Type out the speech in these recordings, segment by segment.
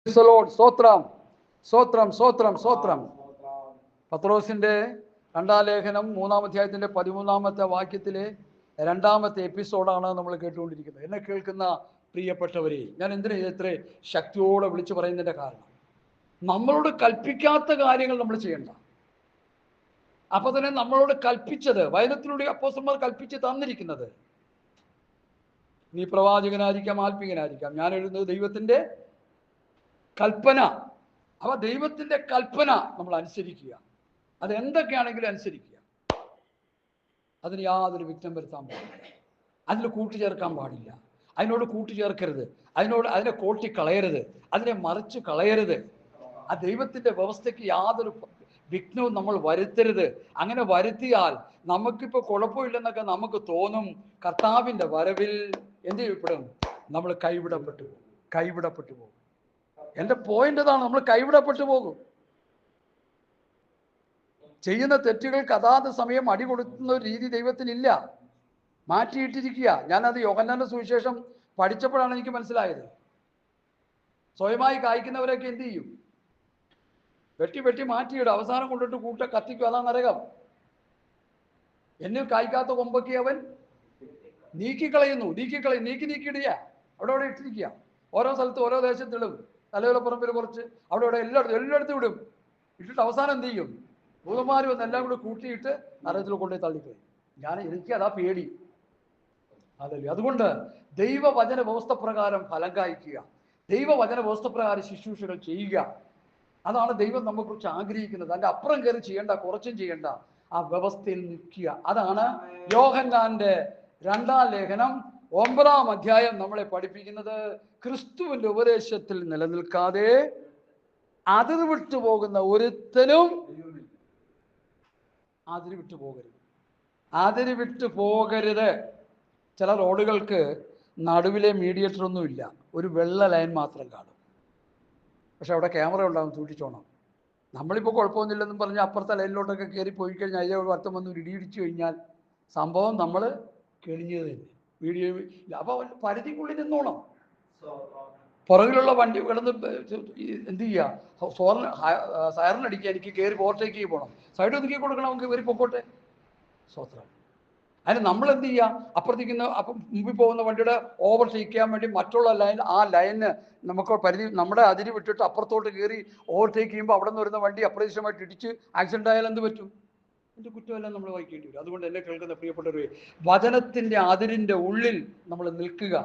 സ്തോത്രം സ്തോത്രം സ്തോത്രം സ്തോത്രം. പത്രോസിന്റെ 2-ാം ലേഖനം 3-ാം അധ്യായത്തിന്റെ 13-ാമത്തെ വാക്യത്തിലെ 2-ാമത്തെ എപ്പിസോഡാണ് നമ്മൾ കേട്ടുകൊണ്ടിരിക്കുന്നത്. എന്നെ കേൾക്കുന്ന പ്രിയപ്പെട്ടവരെ, ഞാൻ എന്തിനാ ഇത്ര ശക്തിയോടെ വിളിച്ചു പറയുന്നതിന്റെ കാരണം, നമ്മളോട് കൽപ്പിക്കാത്ത കാര്യങ്ങൾ നമ്മൾ ചെയ്യണ്ട. അപ്പൊ തന്നെ നമ്മളോട് കൽപ്പിച്ചത്, വചനത്തിലൂടെ അപ്പോസ്തലന്മാർ കൽപ്പിച്ച് തന്നിരിക്കുന്നത്, നീ പ്രവാചകനായിരിക്കാം, ആത്മീകനായിരിക്കാം, ഞാൻ എഴുതുന്നത് ദൈവത്തിന്റെ കൽപ്പന. അപ്പൊ ദൈവത്തിന്റെ കൽപ്പന നമ്മൾ അനുസരിക്കുക. അത് എന്തൊക്കെയാണെങ്കിലും അനുസരിക്കുക. അതിന് യാതൊരു വിഘ്നം വരുത്താൻ പാടില്ല. അതിൽ കൂട്ടിച്ചേർക്കാൻ പാടില്ല. അതിനോട് കൂട്ടിച്ചേർക്കരുത്. അതിനെ കോട്ടിക്കളയരുത്. അതിനെ മറിച്ച് കളയരുത്. ആ ദൈവത്തിന്റെ വ്യവസ്ഥയ്ക്ക് യാതൊരു വിഘ്നവും നമ്മൾ വരുത്തരുത്. അങ്ങനെ വരുത്തിയാൽ നമുക്കിപ്പോൾ കുഴപ്പമില്ലെന്നൊക്കെ നമുക്ക് തോന്നും. കർത്താവിന്റെ വരവിൽ എന്ത് ചെയ്യപ്പെടും? നമ്മൾ കൈവിടപ്പെട്ടു പോകും. എൻ്റെ പോയിന്റ് അതാണ്, നമ്മൾ കൈവിടപ്പെട്ടു പോകും. ചെയ്യുന്ന തെറ്റുകൾക്ക് അതാത് സമയം അടി കൊടുക്കുന്ന ഒരു രീതി ദൈവത്തിനില്ല, മാറ്റിയിട്ടിരിക്കുക. ഞാനത് യോഹന്നാന്റെ സുവിശേഷം പഠിച്ചപ്പോഴാണ് എനിക്ക് മനസ്സിലായത്. സ്വയമായി കായ്ക്കുന്നവരൊക്കെ എന്ത് ചെയ്യും? വെട്ടി മാറ്റിയിടും. അവസാനം കൊണ്ടിട്ട് കത്തിക്കും. അതാ നരകം. എന്നിൽ കായ്ക്കാത്ത കൊമ്പൊക്കെ അവൻ നീക്കിക്കളയുന്നു. നീക്കിയിടുക. അവിടെ ഇട്ടിരിക്കുക. ഓരോ സ്ഥലത്ത് ഓരോ ദേശത്തിടും. തലയോലപ്പുറമ്പിൽ കുറച്ച്, അവിടെ എല്ലായിടത്തും ഇടും. ഇട്ടിട്ട് അവസാനം എന്ത് ചെയ്യും? ഭൂതന്മാർ വന്ന് എല്ലാം കൂടെ കൂട്ടിയിട്ട് നരകത്തിൽ കൊണ്ടുപോയി തള്ളിപ്പോയി. എനിക്ക് അതാ പേടി. അതല്ലേ, അതുകൊണ്ട് ദൈവവചന വ്യവസ്ഥ പ്രകാരം ഫലം കായ്ക്കുക, ദൈവവചന വ്യവസ്ഥ പ്രകാരം ശുശ്രൂഷകൾ ചെയ്യുക. അതാണ് ദൈവം നമ്മെക്കുറിച്ച് ആഗ്രഹിക്കുന്നത്. അതിന്റെ അപ്പുറം കയറി ചെയ്യേണ്ട, കുറച്ചും ചെയ്യേണ്ട, ആ വ്യവസ്ഥയിൽ നിൽക്കുക. അതാണ് യോഹന്നാന്റെ 2-ാം ലേഖനം 9-ാം അധ്യായം നമ്മളെ പഠിപ്പിക്കുന്നത്. ക്രിസ്തുവിന്റെ ഉപദേശത്തിൽ നിലനിൽക്കാതെ അതിർ വിട്ടു പോകുന്ന ഒരുത്തനും അതിര് വിട്ടു പോകരുത്. ചില റോഡുകൾക്ക് നടുവിലെ മീഡിയേറ്റർ ഒന്നുമില്ല, ഒരു വെള്ള ലൈൻ മാത്രം കാണും. പക്ഷെ അവിടെ ക്യാമറ ഉണ്ടാകും, സൂക്ഷിച്ചോണം. നമ്മളിപ്പോൾ കുഴപ്പമൊന്നുമില്ലെന്നും പറഞ്ഞ് അപ്പുറത്തെ ലൈനിലോട്ടൊക്കെ കയറി പോയി കഴിഞ്ഞാൽ അതിലെ വർത്തം വന്ന് ഒരു ഇടിച്ചു കഴിഞ്ഞാൽ സംഭവം നമ്മൾ കെണിഞ്ഞത് തന്നെ. വീഡിയോ അപ്പോൾ പരിധിക്കുള്ളിൽ നിന്നോണം. പുറകിലുള്ള വണ്ടി കിടന്ന് എന്ത് ചെയ്യുക? സൈറനടിക്കുക, എനിക്ക് കയറി ഓവർടേക്ക് ചെയ്ത് പോകണം, സൈഡ് ഒതുക്കി കൊടുക്കണം, നമുക്ക് കയറി പൊക്കോട്ടെ. സ്വത്രം. അതിന് നമ്മൾ എന്ത് ചെയ്യുക? അപ്പുറത്തേക്കുന്ന മുമ്പിൽ പോകുന്ന വണ്ടിയുടെ ഓവർടേക്ക് ചെയ്യാൻ വേണ്ടി മറ്റുള്ള ആ ലൈന് നമുക്ക് നമ്മുടെ അതിര് വിട്ടിട്ട് അപ്പുറത്തോട്ട് കയറി ഓവർടേക്ക് ചെയ്യുമ്പോൾ അവിടെ നിന്ന് വരുന്ന വണ്ടി അപ്രതീക്ഷിതമായിട്ട് ഇടിച്ച് ആക്സിഡന്റ് ആയാൽ എന്ത് പറ്റും? എൻ്റെ കുറ്റമെല്ലാം നമ്മൾ വഹിക്കേണ്ടി വരും. അതുകൊണ്ട് എന്നെ കേൾക്കുന്ന പ്രിയപ്പെട്ടവരെ, വചനത്തിന്റെ അതിരിന്റെ ഉള്ളിൽ നമ്മൾ നിൽക്കുക.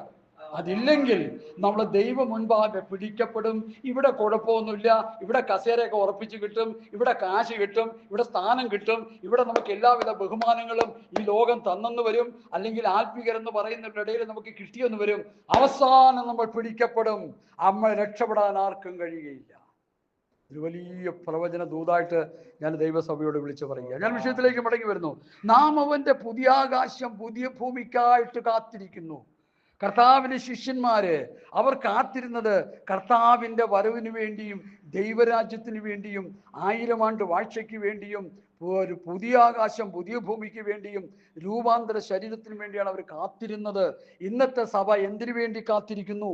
അതില്ലെങ്കിൽ നമ്മൾ ദൈവം മുൻപാകെ പിടിക്കപ്പെടും. ഇവിടെ കുഴപ്പമൊന്നുമില്ല, ഇവിടെ കസേരയൊക്കെ ഉറപ്പിച്ച് കിട്ടും, ഇവിടെ കാശ് കിട്ടും, ഇവിടെ സ്ഥാനം കിട്ടും, ഇവിടെ നമുക്ക് എല്ലാവിധ ബഹുമാനങ്ങളും ഈ ലോകം തന്നെന്ന് വരും, അല്ലെങ്കിൽ ആത്മീകരെന്ന് പറയുന്നവരുടെ ഇടയിൽ നമുക്ക് കിട്ടിയെന്ന് വരും. അവസാനം നമ്മൾ പിടിക്കപ്പെടും. നമ്മൾ രക്ഷപ്പെടാൻ ആർക്കും കഴിയുകയില്ല. ഒരു വലിയ പ്രവചന ദൂതായിട്ട് ഞാൻ ദൈവസഭയോട് വിളിച്ചു പറയുക. ഞാൻ വിഷയത്തിലേക്ക് മടങ്ങി വരുന്നു. നാം അവന്റെ പുതിയ ആകാശം, പുതിയ ഭൂമിക്കായിട്ട് കാത്തിരിക്കുന്നു. കർത്താവിന്റെ ശിഷ്യന്മാര് അവർ കാത്തിരുന്നത് കർത്താവിന്റെ വരവിന് വേണ്ടിയും ദൈവരാജ്യത്തിന് വേണ്ടിയും 1000 ആണ്ട് വാഴ്ചയ്ക്ക് വേണ്ടിയും ഒരു പുതിയ ആകാശം, പുതിയ ഭൂമിക്ക് വേണ്ടിയും രൂപാന്തര ശരീരത്തിന് വേണ്ടിയാണ് അവർ കാത്തിരുന്നത്. ഇന്നത്തെ സഭ എന്തിനു വേണ്ടി കാത്തിരിക്കുന്നു?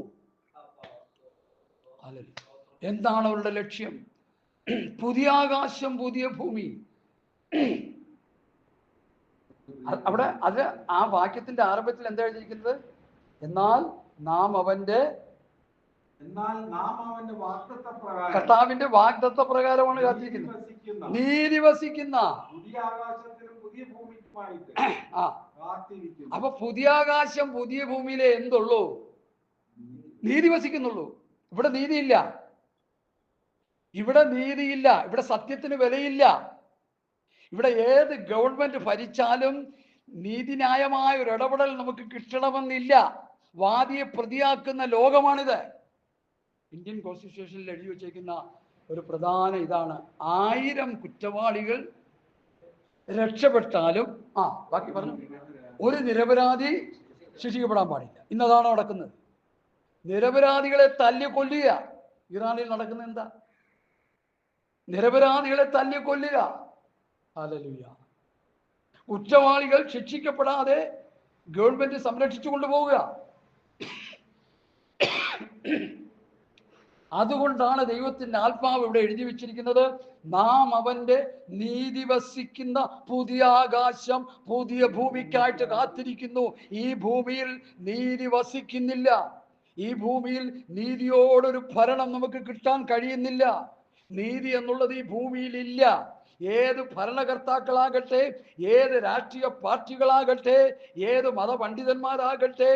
എന്താണ് അവരുടെ ലക്ഷ്യം? പുതിയ ആകാശം, പുതിയ ഭൂമി. അവിടെ ആ വാക്യത്തിന്റെ ആരംഭത്തിൽ എന്താ എഴുതിയിരിക്കുന്നത്? എന്നാൽ നാം അവന്റെ കർത്താവിന്റെ വാഗ്ദത്ത പ്രകാരമാണ് കാത്തിരിക്കുന്നത്. നീതി വസിക്കുന്ന. അപ്പൊ പുതിയ ആകാശം, പുതിയ ഭൂമിയിലെ എന്തുള്ളൂ? നീതി വസിക്കുന്നുള്ളൂ. ഇവിടെ നീതിയില്ല. ഇവിടെ സത്യത്തിന് വിലയില്ല. ഇവിടെ ഏത് ഗവൺമെന്റ് ഭരിച്ചാലും നീതിന്യായമായ ഒരു ഇടപെടൽ നമുക്ക് കിട്ടണമെന്നില്ല. വാദിയെ പ്രതിയാക്കുന്ന ലോകമാണിത്. ഇന്ത്യൻ കോൺസ്റ്റിറ്റ്യൂഷനിൽ എഴുതി വച്ചേക്കുന്ന ഒരു പ്രധാന ഇതാണ്, 1000 കുറ്റവാളികൾ രക്ഷപ്പെട്ടാലും ബാക്കി പറഞ്ഞു, ഒരു നിരപരാധി ശിക്ഷിക്കപ്പെടാൻ പാടില്ല. ഇന്നതാണ് നടക്കുന്നത്. നിരപരാധികളെ തല്ലിക്കൊല്ലുക. ഇറാനിൽ നടക്കുന്നത് എന്താ? നിരപരാധികളെ തല്ലിക്കൊല്ലുക. ഹല്ലേലൂയ. കുറ്റവാളികൾ ശിക്ഷിക്കപ്പെടാതെ ഗവൺമെന്റ് സംരക്ഷിച്ചു കൊണ്ടുപോവുക. അതുകൊണ്ടാണ് ദൈവത്തിന്റെ ആത്മാവ് ഇവിടെ എഴുതി വെച്ചിരിക്കുന്നത്, നാം അവന്റെ നീതി വസിക്കുന്ന പുതിയ ആകാശം പുതിയ ഭൂമിക്കായിട്ട് കാത്തിരിക്കുന്നു. ഈ ഭൂമിയിൽ നീതി വസിക്കുന്നില്ല. ഈ ഭൂമിയിൽ നീതിയോടൊരു ഭരണം നമുക്ക് കിട്ടാൻ കഴിയുന്നില്ല. നീതി എന്നുള്ളത് ഈ ഭൂമിയിൽ ഇല്ല. ഏത് ഭരണകർത്താക്കളാകട്ടെ, ഏത് രാഷ്ട്രീയ പാർട്ടികളാകട്ടെ, ഏത് മതപണ്ഡിതന്മാരാകട്ടെ,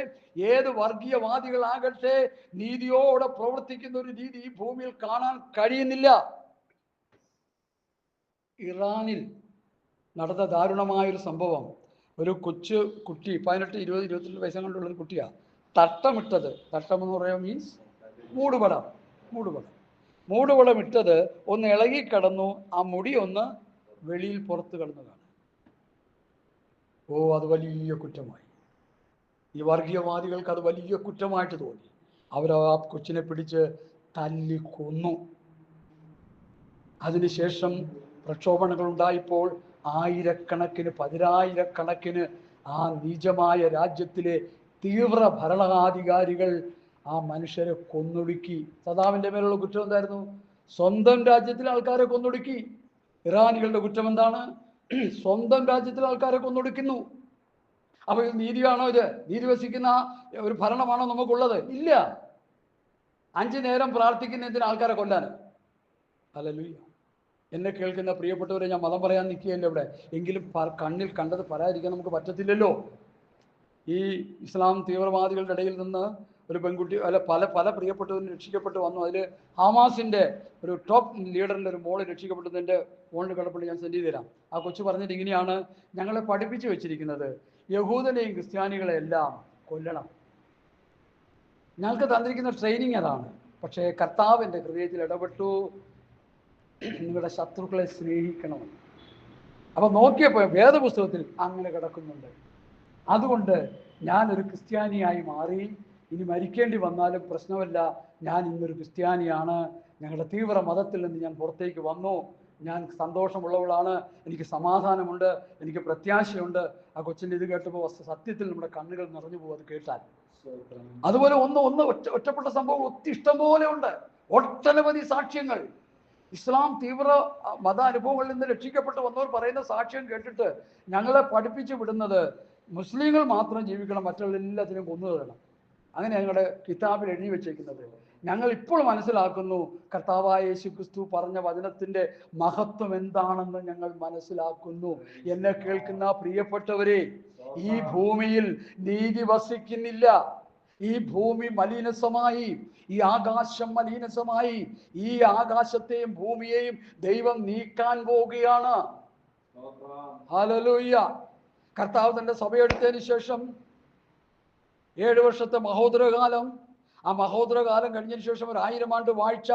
ഏത് വർഗീയവാദികളാകട്ടെ, നീതിയോടെ പ്രവർത്തിക്കുന്ന ഒരു രീതി ഈ ഭൂമിയിൽ കാണാൻ കഴിയുന്നില്ല. ഇറാനിൽ നടന്ന ദാരുണമായൊരു സംഭവം, ഒരു കൊച്ചു കുട്ടി 18, 20, 22 വയസ്സം കൊണ്ടുള്ളൊരു കുട്ടിയാണ് തട്ടമിട്ടത്. തട്ടമെന്ന് പറയുമ്പോൾ മീൻസ് മൂടുപടം ഇട്ടത് ഒന്ന് ഇളകിക്കടന്നു, ആ മുടി ഒന്ന് വെളിയിൽ പുറത്ത് കടന്നതാണ്. അത് വലിയ കുറ്റമായി. ഈ വർഗീയവാദികൾക്ക് അത് വലിയ കുറ്റമായിട്ട് തോന്നി. അവർ ആ കൊച്ചിനെ പിടിച്ച് തല്ലി കൊന്നു. അതിനുശേഷം പ്രക്ഷോഭങ്ങൾ ഉണ്ടായപ്പോൾ ആയിരക്കണക്കിന്, 10,000-കണക്കിന് ആ നീചമായ രാജ്യത്തിലെ തീവ്ര ഭരണാധികാരികൾ ആ മനുഷ്യരെ കൊന്നൊടുക്കി. സദാമിന്റെ മേലുള്ള കുറ്റം എന്തായിരുന്നു? സ്വന്തം രാജ്യത്തിലെ ആൾക്കാരെ കൊന്നൊടുക്കി. ഇറാനികളുടെ കുറ്റം എന്താണ്? സ്വന്തം രാജ്യത്തിലെ ആൾക്കാരെ കൊന്നൊടുക്കുന്നു. അപ്പൊ ഇത് നീതിയാണോ? ഇത് നീതി വസിക്കുന്ന ഒരു ഭരണമാണോ നമുക്കുള്ളത്? ഇല്ല. 5 നേരം പ്രാർത്ഥിക്കുന്ന എന്തിന് ആൾക്കാരെ കൊല്ലാൻ? ഹല്ലേലൂയ. എന്നെ കേൾക്കുന്ന പ്രിയപ്പെട്ടവരെ, ഞാൻ മതം പറയാൻ നിൽക്കുകയല്ല ഇവിടെ. എങ്കിലും കണ്ണിൽ കണ്ടത് പറയാതിരിക്കാൻ നമുക്ക് പറ്റത്തില്ലല്ലോ. ഈ ഇസ്ലാം തീവ്രവാദികളുടെ ഇടയിൽ നിന്ന് ഒരു പെൺകുട്ടി, പല പ്രിയപ്പെട്ടവരും രക്ഷിക്കപ്പെട്ട് വന്നു. അതിൽ ഹമാസിന്റെ ഒരു ടോപ്പ് ലീഡറിന്റെ ഒരു മോള് രക്ഷിക്കപ്പെട്ടതിൻ്റെ ഫോണിൽ കിടപ്പുണ്ട്, ഞാൻ സെൻഡ് ചെയ്ത് തരാം. ആ കൊച്ചു പറഞ്ഞിട്ട് ഇങ്ങനെയാണ്: ഞങ്ങളെ പഠിപ്പിച്ചു വെച്ചിരിക്കുന്നത് യഹൂദനെയും ക്രിസ്ത്യാനികളെ എല്ലാം കൊല്ലണം. ഞങ്ങൾക്ക് തന്നിരിക്കുന്ന ട്രെയിനിങ് അതാണ്. പക്ഷേ കർത്താവിൻ്റെ ഹൃദയത്തിൽ ഇടപെട്ടു, നിങ്ങളുടെ ശത്രുക്കളെ സ്നേഹിക്കണം. അപ്പൊ നോക്കിയപ്പോൾ വേദപുസ്തകത്തിൽ അങ്ങനെ കിടക്കുന്നുണ്ട്. അതുകൊണ്ട് ഞാനൊരു ക്രിസ്ത്യാനിയായി മാറി. ഇനി മരിക്കേണ്ടി വന്നാലും പ്രശ്നമല്ല, ഞാൻ ഇന്നൊരു ക്രിസ്ത്യാനിയാണ്. ഞങ്ങളുടെ തീവ്ര മതത്തിൽ നിന്ന് ഞാൻ പുറത്തേക്ക് വന്നു. ഞാൻ സന്തോഷമുള്ളവളാണ്, എനിക്ക് സമാധാനമുണ്ട്, എനിക്ക് പ്രത്യാശയുണ്ട്. ആ കൊച്ചിൻ്റെ ഇത് കേട്ടപ്പോൾ സത്യത്തിൽ നമ്മുടെ കണ്ണുകൾ നിറഞ്ഞു പോകും അത് കേട്ടാൽ. അതുപോലെ ഒറ്റപ്പെട്ട സംഭവം ഇഷ്ടം പോലെ ഉണ്ട്. ഒട്ടനവധി സാക്ഷ്യങ്ങൾ. ഇസ്ലാം തീവ്ര മത അനുഭവങ്ങളിൽ നിന്ന് രക്ഷിക്കപ്പെട്ട് വന്നവർ പറയുന്ന സാക്ഷ്യം കേട്ടിട്ട് ഞങ്ങളെ പഠിപ്പിച്ചു വിടുന്നത് മുസ്ലിങ്ങൾ മാത്രം ജീവിക്കണം, മറ്റുള്ള എല്ലാത്തിനും കൊന്നു തരണം. അങ്ങനെ ഞങ്ങളുടെ കിതാബിൽ എഴുതി വെച്ചേക്കുന്നത്. ഞങ്ങൾ ഇപ്പോൾ മനസ്സിലാക്കുന്നു കർത്താവായ യേശുക്രിസ്തു പറഞ്ഞ വചനത്തിന്റെ മഹത്വം എന്താണെന്ന് ഞങ്ങൾ മനസ്സിലാക്കുന്നു. എന്നെ കേൾക്കുന്ന പ്രിയപ്പെട്ടവരെ, ഈ ഭൂമിയിൽ നീതി വസിക്കുന്നില്ല. ഈ ഭൂമി മലീനസമായി, ഈ ആകാശം മലീനസമായി. ഈ ആകാശത്തെയും ഭൂമിയെയും ദൈവം നീക്കാൻ പോവുകയാണ്. ഹല്ലേലൂയ. കർത്താവ് തന്റെ സഭയെടുത്തതിന് ശേഷം 7 വർഷത്തെ മഹോദരകാലം, ആ മഹോദരകാലം കഴിഞ്ഞതിന് ശേഷം ഒരു 1000 ആണ്ട് വാഴ്ച.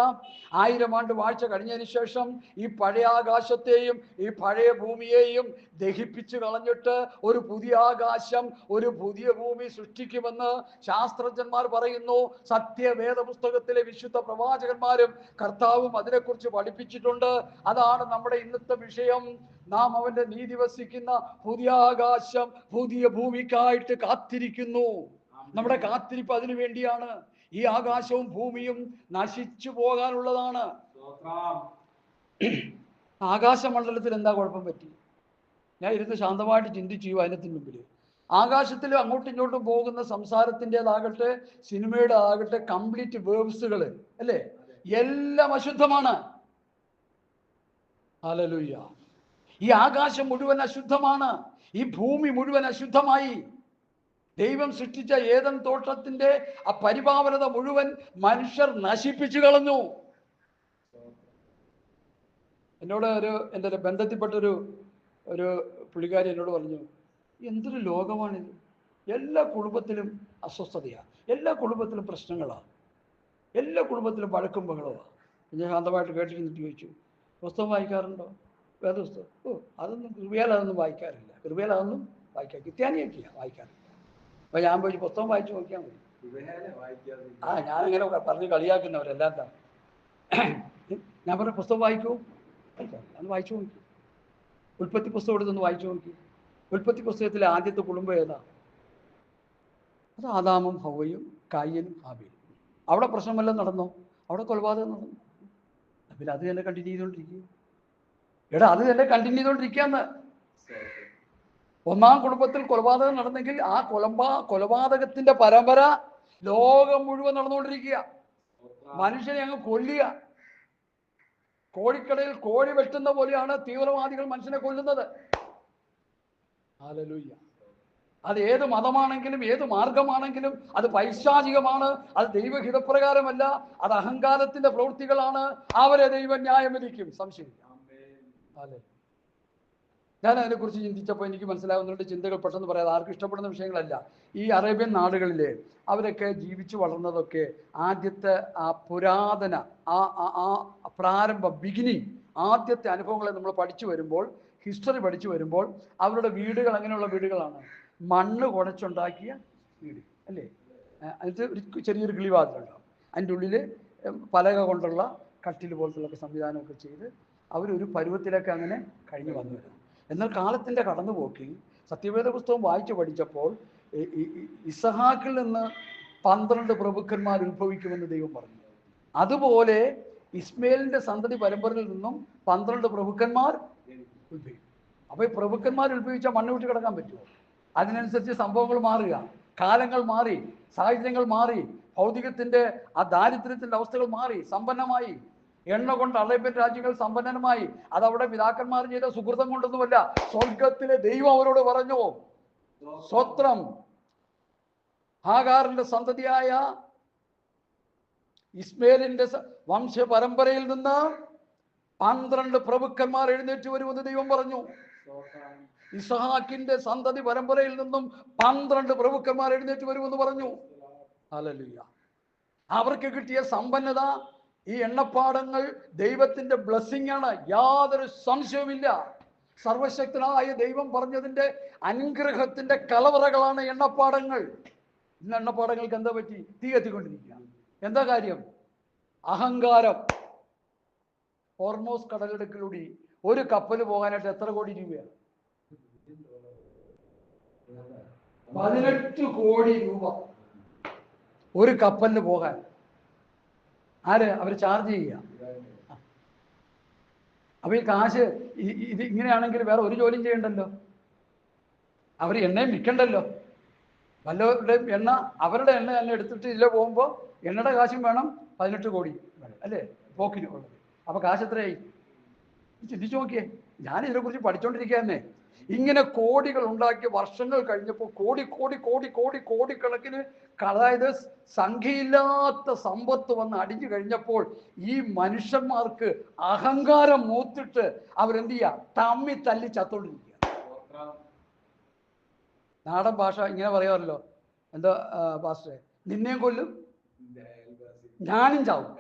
1000 ആണ്ട് വാഴ്ച കഴിഞ്ഞതിന് ശേഷം ഈ പഴയ ആകാശത്തെയും ഈ പഴയ ഭൂമിയെയും ദഹിപ്പിച്ചു കളഞ്ഞിട്ട് ഒരു പുതിയ ആകാശം, ഒരു പുതിയ ഭൂമി സൃഷ്ടിക്കുമെന്ന് ശാസ്ത്രജ്ഞന്മാർ പറയുന്നു. സത്യവേദ പുസ്തകത്തിലെ വിശുദ്ധ പ്രവാചകന്മാരും കർത്താവും അതിനെക്കുറിച്ച് പഠിപ്പിച്ചിട്ടുണ്ട്. അതാണ് നമ്മുടെ ഇന്നത്തെ വിഷയം. നാം അവന്റെ നീതി വസിക്കുന്ന പുതിയ ആകാശം പുതിയ ഭൂമിക്കായിട്ട് കാത്തിരിക്കുന്നു. നമ്മുടെ കാത്തിരിപ്പ് അതിനു വേണ്ടിയാണ്. ഈ ആകാശവും ഭൂമിയും നശിച്ചു പോകാനുള്ളതാണ്. ആകാശമണ്ഡലത്തിൽ എന്താ കുഴപ്പം പറ്റി? ഞാൻ ഇരുന്ന് ശാന്തമായിട്ട് ചിന്തിച്ചു ഈ വചനത്തിന് മുമ്പിൽ. ആകാശത്തിൽ അങ്ങോട്ടും ഇങ്ങോട്ടും പോകുന്ന സംസാരത്തിൻ്റെതാകട്ടെ, സിനിമയുടെ ആകട്ടെ, കംപ്ലീറ്റ് വേർബ്സുകൾ അല്ലേ, എല്ലാം അശുദ്ധമാണ്. ഹല്ലേലൂയ. ഈ ആകാശം മുഴുവൻ അശുദ്ധമാണ്. ഈ ഭൂമി മുഴുവൻ അശുദ്ധമായി. ദൈവം സൃഷ്ടിച്ച ഏദൻ തോട്ടത്തിന്റെ ആ പരിപാവനത മുഴുവൻ മനുഷ്യർ നശിപ്പിച്ചു കളഞ്ഞു. എന്നോട് എൻ്റെ ബന്ധത്തിൽപ്പെട്ടൊരു പുള്ളിക്കാരി എന്നോട് പറഞ്ഞു, എന്തൊരു ലോകമാണിത്, എല്ലാ കുടുംബത്തിലും അസ്വസ്ഥതയാണ്, എല്ലാ കുടുംബത്തിലും പ്രശ്നങ്ങളാണ്, എല്ലാ കുടുംബത്തിലും വഴക്കും ബഹളമാണ്. ഞാൻ ശാന്തമായിട്ട് കേട്ടിരുന്നിട്ട് ചോദിച്ചു, പുസ്തകം വായിക്കാറുണ്ടോ? വേദപുസ്തകം? അതൊന്നും കൃപയാലതൊന്നും വായിക്കാറില്ല. കൃപയാലതൊന്നും വായിക്കാം, ക്രിസ്ത്യാനിയൊക്കെയാണ് വായിക്കാറില്ല. അപ്പൊ ഞാൻ പോയി പുസ്തകം വായിച്ചു നോക്കിയാൽ മതി. ഞാനിങ്ങനെ പറഞ്ഞ് കളിയാക്കുന്നവരെല്ലാം എന്താ, ഞാൻ പറഞ്ഞ പുസ്തകം വായിക്കൂ, അന്ന് വായിച്ചു നോക്കി. ഉൽപ്പത്തി പുസ്തകം എടുത്തൊന്ന് വായിച്ചു നോക്കി. ഉൽപ്പത്തി പുസ്തകത്തിലെ ആദ്യത്തെ കുടുംബം ഏതാ? അത് ആദാമും ഹവ്വയും കായനും ഹാബീലും. അവിടെ പ്രശ്നമെല്ലാം നടന്നോ? അവിടെ കൊലപാതകം നടന്നു. പിന്നെ അത് തന്നെ കണ്ടിന്യൂ ചെയ്തുകൊണ്ടിരിക്കുക. എടാ അത് തന്നെ കണ്ടിന്യൂ ചെയ്തുകൊണ്ടിരിക്കുകയെന്ന്. ഒന്നാം കുടുംബത്തിൽ കൊലപാതകം നടന്നെങ്കിൽ ആ കൊലപാതകത്തിന്റെ പരമ്പര ലോകം മുഴുവൻ നടന്നുകൊണ്ടിരിക്കുക. മനുഷ്യനെ അങ്ങ് കൊല്ലുക. കോഴിക്കടയിൽ കോഴി വെട്ടുന്ന പോലെയാണ് തീവ്രവാദികൾ മനുഷ്യനെ കൊല്ലുന്നത്. ഹല്ലേലൂയ. അത് ഏത് മതമാണെങ്കിലും ഏത് മാർഗമാണെങ്കിലും അത് പൈശാചികമാണ്, അത് ദൈവഹിതപ്രകാരമല്ല, അത് അഹങ്കാരത്തിന്റെ പ്രവൃത്തികളാണ്. അവരെ ദൈവം ന്യായം വിധിക്കും, സംശയമില്ല. ഞാൻ അതിനെക്കുറിച്ച് ചിന്തിച്ചപ്പോൾ എനിക്ക് മനസ്സിലാകുന്നുണ്ട്. ചിന്തകൾ പെട്ടെന്ന് പറയാതെ ആർക്കും ഇഷ്ടപ്പെടുന്ന വിഷയങ്ങളല്ല. ഈ അറേബ്യൻ നാടുകളിലെ അവരൊക്കെ ജീവിച്ചു വളർന്നതൊക്കെ ആദ്യത്തെ ആ പുരാതന പ്രാരംഭ ബിഗിനിങ് ആദ്യത്തെ അനുഭവങ്ങളെ നമ്മൾ പഠിച്ചു വരുമ്പോൾ, ഹിസ്റ്ററി പഠിച്ചു വരുമ്പോൾ അവരുടെ വീടുകൾ അങ്ങനെയുള്ള വീടുകളാണ്. മണ്ണ് കുഴച്ചുണ്ടാക്കിയ വീട് അല്ലേ. അതിന് ഒരു ചെറിയൊരു കിളിവാതിലുണ്ടാവും. അതിൻ്റെ ഉള്ളിൽ പലക കൊണ്ടുള്ള കട്ടിൽ പോലത്തുള്ളൊക്കെ സംവിധാനമൊക്കെ ചെയ്ത് അവരൊരു പരുവത്തിലൊക്കെ അങ്ങനെ കഴിഞ്ഞു വന്നു വരുന്നു. എന്നാൽ കാലത്തിൻ്റെ കടന്നുപോക്കിൽ സത്യവേദ പുസ്തകം വായിച്ചു പഠിച്ചപ്പോൾ ഇസഹാക്കിൽ നിന്ന് 12 പ്രഭുക്കന്മാർ ഉത്ഭവിക്കുമെന്ന് ദൈവം പറഞ്ഞു. അതുപോലെ ഇസ്മേലിന്റെ സന്തതി പരമ്പരയിൽ നിന്നും 12 പ്രഭുക്കന്മാർ ഉത്ഭവിക്കും. അപ്പോൾ ഈ പ്രഭുക്കന്മാർ ഉത്ഭവിച്ചാൽ മണ്ണ് വിട്ട് കിടക്കാൻ പറ്റുമോ? അതിനനുസരിച്ച് സംഭവങ്ങൾ മാറുക, കാലങ്ങൾ മാറി, സാഹചര്യങ്ങൾ മാറി, ഭൗതികത്തിന്റെ ആ ദാരിദ്ര്യത്തിന്റെ അവസ്ഥകൾ മാറി, സമ്പന്നമായി. എണ്ണ കൊണ്ട് അറേബ്യൻ രാജ്യങ്ങൾ സമ്പന്നമായി. അതവിടെ പിതാക്കന്മാർ ചെയ്ത സുഹൃതം കൊണ്ടൊന്നുമല്ല, സ്വർഗത്തിലെ ദൈവം അവരോട് പറഞ്ഞു. സ്വത്രം. ഹാഗാറിന്റെ സന്തതിയായ ഇസ്മേലിന്റെ വംശ പരമ്പരയിൽ നിന്ന് 12 പ്രഭുക്കന്മാർ എഴുന്നേറ്റ് വരുമെന്ന് ദൈവം പറഞ്ഞു. ഇസഹാക്കിന്റെ സന്തതി പരമ്പരയിൽ നിന്നും 12 പ്രഭുക്കന്മാർ എഴുന്നേറ്റ് വരുമെന്ന് പറഞ്ഞു. ഹല്ലേലൂയ. അവർക്ക് കിട്ടിയ സമ്പന്നത, ഈ എണ്ണപ്പാടങ്ങൾ ദൈവത്തിന്റെ ബ്ലെസ്സിംഗ് ആണ്, യാതൊരു സംശയവുമില്ല. സർവശക്തനായ ദൈവം പറഞ്ഞതിന്റെ അനുഗ്രഹത്തിന്റെ കലവറകളാണ് എണ്ണപ്പാടങ്ങൾ. ഇന്ന് എണ്ണപ്പാടങ്ങൾക്ക് എന്താ പറ്റി? തീ കത്തിക്കൊണ്ടിരിക്കുക. എന്താ കാര്യം? അഹങ്കാരം. ഹോർമോസ് കടലിടുക്കിലൂടെ ഒരു കപ്പൽ പോകാനായിട്ട് എത്ര കോടി രൂപയാണ്? 18 കോടി രൂപ ഒരു കപ്പലിന് പോകാൻ. ആര്? അവർ ചാർജ് ചെയ്യുക. അപ്പൊ ഈ കാശ് ഇത് ഇങ്ങനെയാണെങ്കിൽ വേറെ ഒരു ജോലിയും ചെയ്യണ്ടല്ലോ, അവർ എണ്ണയും വിൽക്കണ്ടല്ലോ. വല്ലവരുടെയും എണ്ണ, അവരുടെ എണ്ണ തന്നെ എടുത്തിട്ട് ഇതിലെ പോകുമ്പോൾ എണ്ണയുടെ കാശും വേണം, 18 കോടി അല്ലേ പോക്കിന് ഉള്ളത്. അപ്പൊ കാശ് എത്രയായി? ചിന്തിച്ചു നോക്കിയേ. ഞാൻ ഇതിനെക്കുറിച്ച് പഠിച്ചുകൊണ്ടിരിക്കുകയെന്നേ. ഇങ്ങനെ കോടികൾ ഉണ്ടാക്കിയ വർഷങ്ങൾ കഴിഞ്ഞപ്പോൾ കോടിക്കണക്കിന്, അതായത് സംഖ്യയില്ലാത്ത സമ്പത്ത് വന്ന് അടിഞ്ഞു കഴിഞ്ഞപ്പോൾ ഈ മനുഷ്യന്മാർക്ക് അഹങ്കാരം മൂത്തിട്ട് അവരെന്ത് ചെയ്യുക? തമ്മി തല്ലി ചത്തോണ്ടിരിക്കുക. നാടൻ ഭാഷ ഇങ്ങനെ പറയാമല്ലോ, എന്താ പാസ്റ്ററെ, നിന്നെയും കൊല്ലും ഞാനും ചാവും,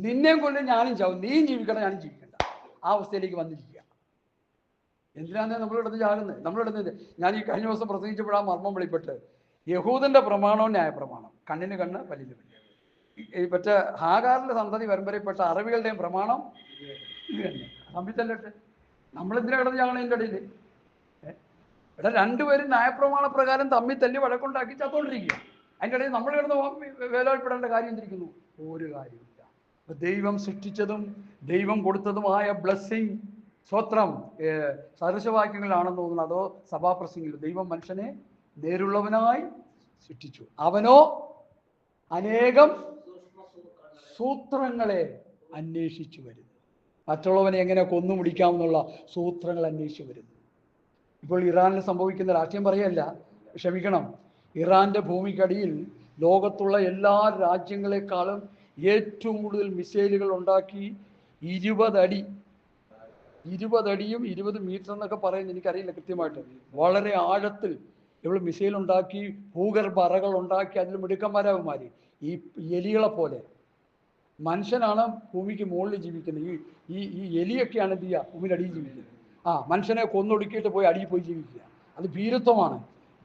നിന്നെയും കൊല്ലും ഞാനും ചാവും, നീയും ജീവിക്കണം ഞാനും ജീവിക്കണ്ട, ആ അവസ്ഥയിലേക്ക് വന്നിരിക്കുക. എന്തിനാണ് നമ്മളിടന്ന് ചാകുന്നത്? നമ്മളിടന്ന് ഞാൻ ഈ കഴിഞ്ഞ ദിവസം പ്രസംഗിച്ചപ്പോൾ ആ മർമ്മം വെളിപ്പെട്ട്, യഹൂദന്റെ പ്രമാണവും ന്യായപ്രമാണം, കണ്ണിന് കണ്ണ് പല്ലിന് പല്ല്. മറ്റേ ഹാഗാറിന്റെ സന്തതി പരമ്പരയിൽപ്പെട്ട അറബികളുടെയും പ്രമാണം ഇത് തന്നെ. സംബന്ധിച്ചല്ലിട്ട് നമ്മളെന്തിനാ കിടന്ന് ചാകണം? ഇതിൻ്റെ ഇടയിൽ ഇവിടെ രണ്ടുപേരും ന്യായപ്രമാണ പ്രകാരം തമ്മിൽ തല്ലി വഴക്കുണ്ടാക്കി ചത്തോണ്ടിരിക്കുക. അതിൻ്റെ ഇടയിൽ നമ്മൾ കിടന്ന് വേലാൽപ്പെടേണ്ട കാര്യം എന്തിരിക്കുന്നു? ഒരു കാര്യമില്ല. ദൈവം സൃഷ്ടിച്ചതും ദൈവം കൊടുത്തതുമായ ബ്ലെസ്സിങ്, സ്വത്രം സദൃശവാക്യങ്ങളിലാണെന്ന് തോന്നുന്നു, അതോ സഭാപ്രസംഗിൽ, ദൈവം മനുഷ്യനെ നേരുള്ളവനായി സൃഷ്ടിച്ചു, അവനോ അനേകം സൂത്രങ്ങളെ അന്വേഷിച്ചു വരുന്നു. മറ്റുള്ളവനെ എങ്ങനെ കൊന്നു മുടിക്കാമെന്നുള്ള സൂത്രങ്ങൾ അന്വേഷിച്ചു വരുന്നു. ഇപ്പോൾ ഇറാനിൽ സംഭവിക്കുന്ന രാഷ്ട്രീയം പറയല്ല, ക്ഷമിക്കണം, ഇറാന്റെ ഭൂമിക്കടിയിൽ ലോകത്തുള്ള എല്ലാ രാജ്യങ്ങളെക്കാളും ഏറ്റവും കൂടുതൽ മിസൈലുകൾ ഉണ്ടാക്കി 20 അടിയും 20 മീറ്റർ എന്നൊക്കെ പറയുന്നത് എനിക്കറിയില്ല കൃത്യമായിട്ട്, വളരെ ആഴത്തിൽ ഇവൾ മിസൈൽ ഉണ്ടാക്കി, ഭൂഗർഭ അറകൾ ഉണ്ടാക്കി, അതിൽ മിടുക്കന്മാരാകുമാര് ഈ എലികളെ പോലെ. മനുഷ്യനാണ് ഭൂമിക്ക് മുകളിൽ ജീവിക്കുന്നത്, ഈ എലിയൊക്കെയാണ് എന്ത് ചെയ്യുക? ഭൂമിയുടെ അടിയിൽ ജീവിക്കുന്നത്. മനുഷ്യനെ കൊന്നൊടുക്കിയിട്ട് പോയി അടിയിൽ പോയി ജീവിക്കുക, അത് ഭീരുത്വമാണ്.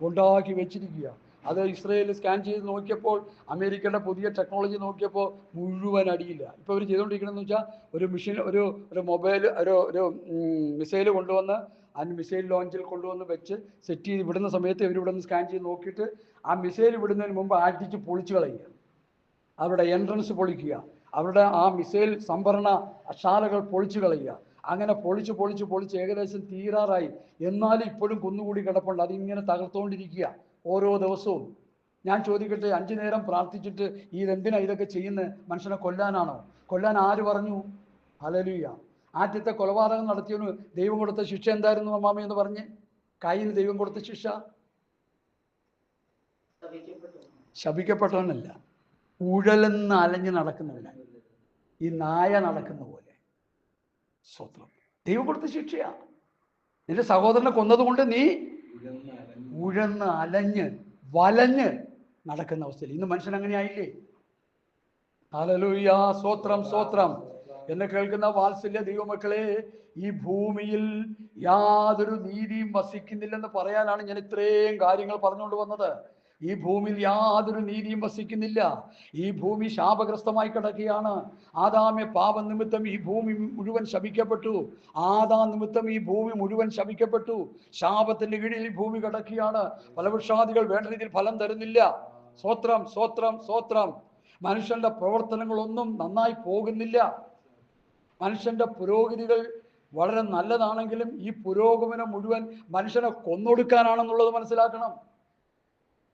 ഉണ്ടാക്കി വെച്ചിരിക്കുക. അത് ഇസ്രയേൽ സ്കാൻ ചെയ്ത് നോക്കിയപ്പോൾ, അമേരിക്കയുടെ പുതിയ ടെക്നോളജി നോക്കിയപ്പോൾ മുഴുവൻ അടിയില്ല. ഇപ്പോൾ അവർ ചെയ്തുകൊണ്ടിരിക്കണമെന്ന് വെച്ചാൽ ഒരു മെഷീൻ, ഒരു മൊബൈൽ, ഒരു മിസൈൽ കൊണ്ടുവന്ന് അതിന് മിസൈൽ ലോഞ്ചിൽ കൊണ്ടുവന്ന് വെച്ച് സെറ്റ് ചെയ്ത് വിടുന്ന സമയത്ത് ഇവരിവിടെ നിന്ന് സ്കാൻ ചെയ്ത് നോക്കിയിട്ട് ആ മിസൈൽ വിടുന്നതിന് മുമ്പ് അടിച്ച് പൊളിച്ചു കളയുക, അവരുടെ എൻട്രൻസ് പൊളിക്കുക, അവരുടെ ആ മിസൈൽ സംഭരണ ശാലകൾ പൊളിച്ചു കളയുക. അങ്ങനെ പൊളിച്ച് ഏകദേശം തീരാറായി. എന്നാലും ഇപ്പോഴും കുന്നുകൂടി കിടപ്പുണ്ട്. അതിങ്ങനെ തകർത്തുകൊണ്ടിരിക്കുക ഓരോ ദിവസവും. ഞാൻ ചോദിക്കട്ടെ, 5 നേരം പ്രാർത്ഥിച്ചിട്ട് ഇതെന്തിനാ ഇതൊക്കെ ചെയ്യുന്നത്? മനുഷ്യനെ കൊല്ലാനാണോ? കൊല്ലാൻ ആര് പറഞ്ഞു? ഹല്ലേലൂയ. ആദ്യത്തെ കൊലപാതകം നടത്തിയവന് ദൈവം കൊടുത്ത ശിക്ഷ എന്തായിരുന്നു അമ്മാമ എന്ന് പറഞ്ഞ്? കയ്യിന് ദൈവം കൊടുത്ത ശിക്ഷ ശപിക്കപ്പെട്ടവനല്ല, ഉഴലെന്ന് അലഞ്ഞ് നടക്കുന്നവനാണ്. ഈ നായ നടക്കുന്ന പോലെ. സ്വത്രം ദൈവം കൊടുത്ത ശിക്ഷയാ. നിന്റെ സഹോദരനെ കൊന്നതുകൊണ്ട് നീ ഉഴന്ന് അലഞ്ഞ് വലഞ്ഞ് നടക്കുന്ന അവസ്ഥയിൽ ഇന്ന് മനുഷ്യൻ അങ്ങനെ ആയില്ലേ? ഹല്ലേലൂയ. സ്വത്രം. എന്നെ കേൾക്കുന്ന വാത്സല്യ ദൈവമക്കളെ, ഈ ഭൂമിയിൽ യാതൊരു നീതിയും വസിക്കുന്നില്ലെന്ന് പറയാനാണ് ഞാൻ ഇത്രയും കാര്യങ്ങൾ പറഞ്ഞുകൊണ്ട് വന്നത്. ഈ ഭൂമിയിൽ യാതൊരു നീതിയും വസിക്കുന്നില്ല. ഈ ഭൂമി ശാപഗ്രസ്തമായി കിടക്കുകയാണ്. ആദാമ്യ പാപം നിമിത്തം ഈ ഭൂമി മുഴുവൻ ശപിക്കപ്പെട്ടു. ആദാം നിമിത്തം ഈ ഭൂമി മുഴുവൻ ശപിക്കപ്പെട്ടു. ശാപത്തിന്റെ കീഴിൽ ഈ ഭൂമി കിടക്കുകയാണ്. ഫലവൃക്ഷാദികൾ വേണ്ട രീതിയിൽ ഫലം തരുന്നില്ല. സ്വത്രം. മനുഷ്യന്റെ പ്രവർത്തനങ്ങളൊന്നും നന്നായി പോകുന്നില്ല. മനുഷ്യന്റെ പുരോഗതികൾ വളരെ നല്ലതാണെങ്കിലും ഈ പുരോഗമനം മുഴുവൻ മനുഷ്യനെ കൊന്നൊടുക്കാനാണെന്നുള്ളത് മനസ്സിലാക്കണം.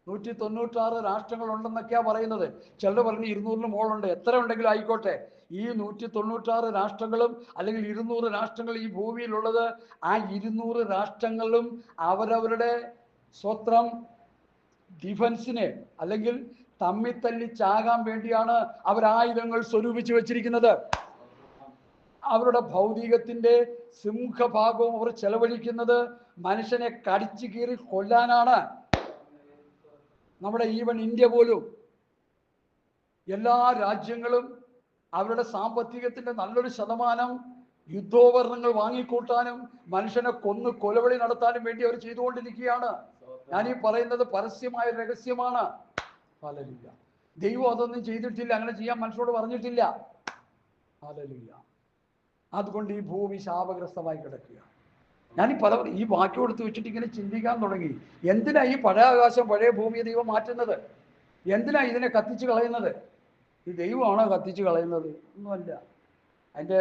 196 രാഷ്ട്രങ്ങളുണ്ടെന്നൊക്കെയാ പറയുന്നത്. ചിലർ പറഞ്ഞ് 200-ന് മുകളുണ്ട്. എത്ര ഉണ്ടെങ്കിലും ആയിക്കോട്ടെ, ഈ 196 രാഷ്ട്രങ്ങളും അല്ലെങ്കിൽ 200 രാഷ്ട്രങ്ങൾ ഈ ഭൂമിയിലുള്ളത്, ആ 200 രാഷ്ട്രങ്ങളും അവരവരുടെ സ്വത്രം ഡിഫൻസിന് അല്ലെങ്കിൽ തമ്മിത്തല്ലി ചാകാൻ വേണ്ടിയാണ് അവരായുധങ്ങൾ സ്വരൂപിച്ച് വെച്ചിരിക്കുന്നത്. അവരുടെ ഭൗതികത്തിന്റെ സിംഹഭാഗവും അവർ ചെലവഴിക്കുന്നത് മനുഷ്യനെ കടിച്ചു കീറി കൊല്ലാനാണ്. നമ്മുടെ ഈവൻ ഇന്ത്യ പോലും എല്ലാ രാജ്യങ്ങളും അവരുടെ സാമ്പത്തികത്തിന്റെ നല്ലൊരു ശതമാനം യുദ്ധോപകരണങ്ങൾ വാങ്ങിക്കൂട്ടാനും മനുഷ്യനെ കൊന്ന് കൊലവിളി നടത്താനും വേണ്ടി അവർ ചെയ്തുകൊണ്ടിരിക്കുകയാണ്. ഞാനീ പറയുന്നത് പരസ്യമായ രഹസ്യമാണ്. ഹല്ലേലൂയ. ദൈവം അതൊന്നും ചെയ്തിട്ടില്ല, അങ്ങനെ ചെയ്യാൻ മനുഷ്യരോട് പറഞ്ഞിട്ടില്ല. ഹല്ലേലൂയ. അതുകൊണ്ട് ഈ ഭൂമി ശാപഗ്രസ്തമായി കിടക്കുക. ഞാൻ ഈ വാക്യം എടുത്ത് വെച്ചിട്ട് ഇങ്ങനെ ചിന്തിക്കാൻ തുടങ്ങി. എന്തിനാ ഈ പഴയ ആകാശം പഴയ ഭൂമിയെ ദൈവം മാറ്റുന്നത്? എന്തിനാ ഇതിനെ കത്തിച്ച് കളയുന്നത്? ഈ ദൈവമാണോ കത്തിച്ച് കളയുന്നത്? ഒന്നുമല്ല. അതിൻ്റെ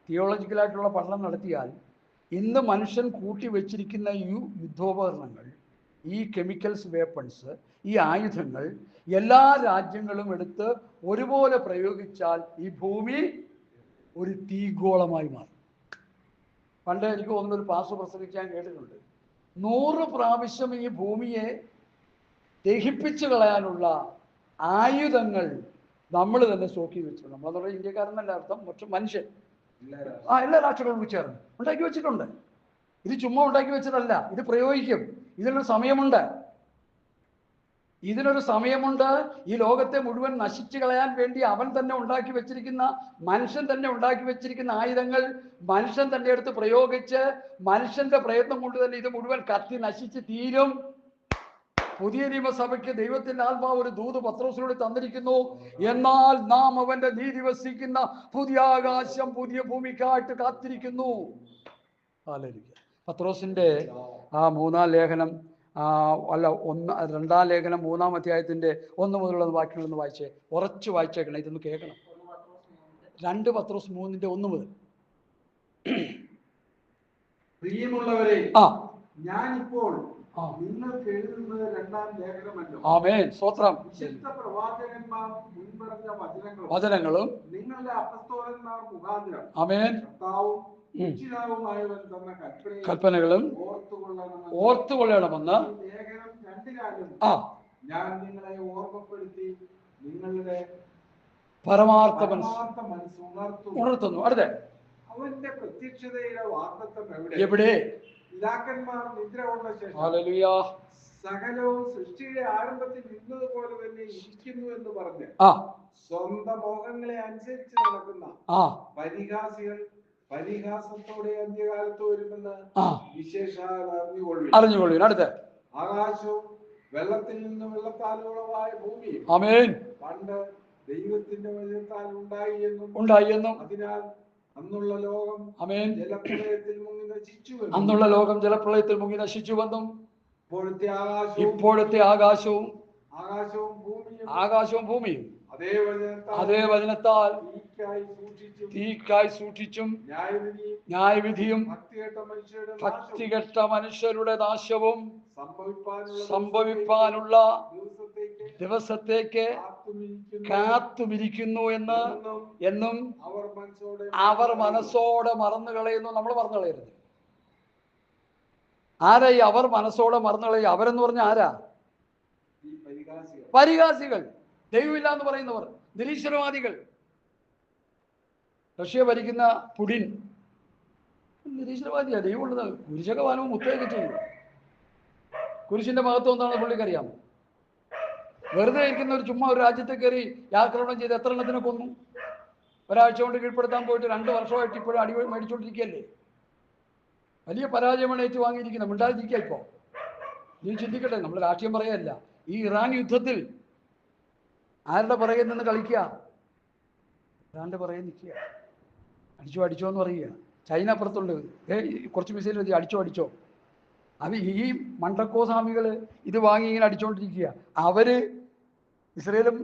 തിയോളജിക്കലായിട്ടുള്ള പഠനം നടത്തിയാൽ ഇന്ന് മനുഷ്യൻ കൂട്ടി വെച്ചിരിക്കുന്ന ഈ യുദ്ധോപകരണങ്ങൾ, ഈ കെമിക്കൽസ് വേപ്പൺസ്, ഈ ആയുധങ്ങൾ എല്ലാ രാജ്യങ്ങളും എടുത്ത് ഒരുപോലെ പ്രയോഗിച്ചാൽ ഈ ഭൂമി ഒരു തീഗോളമായി മാറും. പണ്ട് എനിക്ക് തോന്നുന്നൊരു പാസ്റ്റർ പ്രസംഗിക്കാൻ കേട്ടിട്ടുണ്ട്, 100 പ്രാവശ്യം ഈ ഭൂമിയെ ദഹിപ്പിച്ചു കളയാനുള്ള ആയുധങ്ങൾ നമ്മൾ തന്നെ സ്റ്റോക്കി വെച്ചു. നമ്മളെന്ന് പറഞ്ഞാൽ ഇന്ത്യക്കാരെന്നല്ല അർത്ഥം, പക്ഷെ മനുഷ്യൻ എല്ലാ രാഷ്ട്രങ്ങളും ചേർന്ന് ഉണ്ടാക്കി വെച്ചിട്ടുണ്ട്. ഇത് ചുമ്മാ ഉണ്ടാക്കി വെച്ചതല്ല, ഇത് പ്രയോഗിക്കും. ഇതിനൊരു സമയമുണ്ട്. ഈ ലോകത്തെ മുഴുവൻ നശിച്ചു കളയാൻ വേണ്ടി അവൻ തന്നെ ഉണ്ടാക്കി വെച്ചിരിക്കുന്ന, മനുഷ്യൻ തന്നെ ഉണ്ടാക്കി വെച്ചിരിക്കുന്ന ആയുധങ്ങൾ മനുഷ്യൻ തന്നെ എടുത്ത് പ്രയോഗിച്ച് മനുഷ്യന്റെ പ്രയത്നം കൊണ്ട് തന്നെ ഇത് മുഴുവൻ കത്തി നശിച്ച് തീരും. പുതിയ നിയമസഭയ്ക്ക് ദൈവത്തിന്റെ ആത്മാവ് ഒരു ദൂത് പത്രോസിനോട് തന്നിരിക്കുന്നു. എന്നാൽ നാം അവന്റെ നീതി വസിക്കുന്ന പുതിയ ആകാശം പുതിയ ഭൂമിക്കായിട്ട് കാത്തിരിക്കുന്നു. പത്രോസിന്റെ ആ 2-ാം ലേഖനം 3-ാം അധ്യായത്തിന്റെ 1 മുതലുള്ള വാക്യങ്ങളൊന്ന് വായിച്ചേ. ഉറച്ചു വായിച്ചേക്കണം, ഇതൊന്ന് കേൾക്കണം. 2 പത്രോസ് 3-ന്റെ 1 മുതൽ. പ്രിയമുള്ളവരെ, ഞാനിപ്പോൾ നിങ്ങൾക്ക് എഴുതുന്നത് 2-ാം ലേഖനമല്ലോ. ആമേൻ. സ്തോത്രം. വിശുദ്ധ പ്രവാചകന്മാർ മുൻപറഞ്ഞ വചനങ്ങളും നിങ്ങളുടെ അപ്പസ്തോലന്മാർ മുഖാന്തരം ആമേൻ കർത്താവും രക്ഷിതാവുമായവൻ തന്ന കൽപ്പനകളും ഓർത്തുകൊള്ളണമെന്ന് ലേഖനം 2-ലും ഞാൻ നിങ്ങളെ ഓർമ്മപ്പെടുത്തി നിങ്ങളുടെ പരമാർത്ഥ മനസ്സ് ഉണർത്തുന്നു. അടുത്ത അവന്റെ പ്രത്യക്ഷതയുടെ വാഗ്ദത്തം എവിടെ? പിതാക്കന്മാർ നിദ്ര കൊണ്ട ശേഷം സകലവും സൃഷ്ടിയുടെ ആരംഭത്തിൽ ഇരുന്നതുപോലെ തന്നെ ഇരിക്കുന്നു എന്ന് പറഞ്ഞ് സ്വന്തം മോഹങ്ങളെ അനുസരിച്ച് നടക്കുന്ന പരിഹാസികൾ പരിഹാസത്തോടെ അന്ത്യകാലത്ത് വരുമെന്ന് വിശേഷാൽ അറിഞ്ഞുകൊള്ളുവിൻ. അടുത്ത ആകാശവും വെള്ളത്തിൽ നിന്ന് വെള്ളത്താലുളവായ ഭൂമിയും പണ്ട് ദൈവത്തിന്റെ വചനത്താൽ ഉണ്ടായി എന്നും അതിനാൽ അന്നുള്ള ലോകം ജലപ്രളയത്തിൽ മുങ്ങി നശിച്ചുവെന്നും ഇപ്പോഴത്തെ ആകാശവും ഭൂമിയും അതേ വചനത്താൽ തീക്കായി സൂക്ഷിച്ചും ന്യായവിധിയും ഭക്തികെട്ട മനുഷ്യരുടെ നാശവും സംഭവിപ്പാനുള്ള ദിവസത്തേക്ക് കാത്തുമിരിക്കുന്നു എന്നും അവർ മനസ്സോടെ മറന്നു കളയുന്നു. നമ്മൾ മറന്നു കളയരുത്. ആരാ ഈ അവർ മനസ്സോടെ മറന്നു കളയുക? അവരെന്ന് പറഞ്ഞാൽ ആരാ? പരിഹാസികൾ, ദൈവമില്ല എന്ന് പറയുന്നവർ, നിരീശ്വരവാദികൾ. റഷ്യ ഭരിക്കുന്ന പുടിൻ നിരീശ്വരവാദിയാ. ദൈവമുള്ളത് കുരിശൊക്കെ വാനവും മുത്തയൊക്കെ ചെയ്യും. കുരിശിന്റെ മഹത്വം എന്താണെന്ന് പുള്ളിക്കറിയാം. വെറുതെ ഇരിക്കുന്ന ഒരു ചുമ്മാ ഒരു രാജ്യത്തെ കയറി ആക്രമണം ചെയ്ത് എത്ര എണ്ണത്തിനെ കൊന്നു? ഒരാഴ്ച കൊണ്ട് കീഴ്പ്പെടുത്താൻ പോയിട്ട് 2 വർഷമായിട്ട് ഇപ്പോഴും അടി മേടിച്ചുകൊണ്ടിരിക്കുകയല്ലേ. വലിയ പരാജയമാണ് ഏറ്റുവാങ്ങിയിരിക്കുന്നത്. മിണ്ടാതിരിക്കുക. ഇപ്പോൾ നീ ചിന്തിക്കട്ടെ, നമ്മൾ രാഷ്ട്രീയം പറയല്ല. ഈ ഇറാൻ യുദ്ധത്തിൽ ആരുടെ പുറകെ നിന്ന് കളിക്കുക? ഇറാന്റെ പുറകെ നിൽക്കുക. അടിച്ചോ എന്ന് പറയുക. ചൈന അപ്പുറത്തുണ്ട്. കുറച്ച് മിസൈൽ മതി, അടിച്ചോ. അത് ഈ മണ്ടക്കോ സ്വാമികൾ ഇത് വാങ്ങി ഇങ്ങനെ അടിച്ചുകൊണ്ടിരിക്കുക. അവര് ഇസ്രയേലും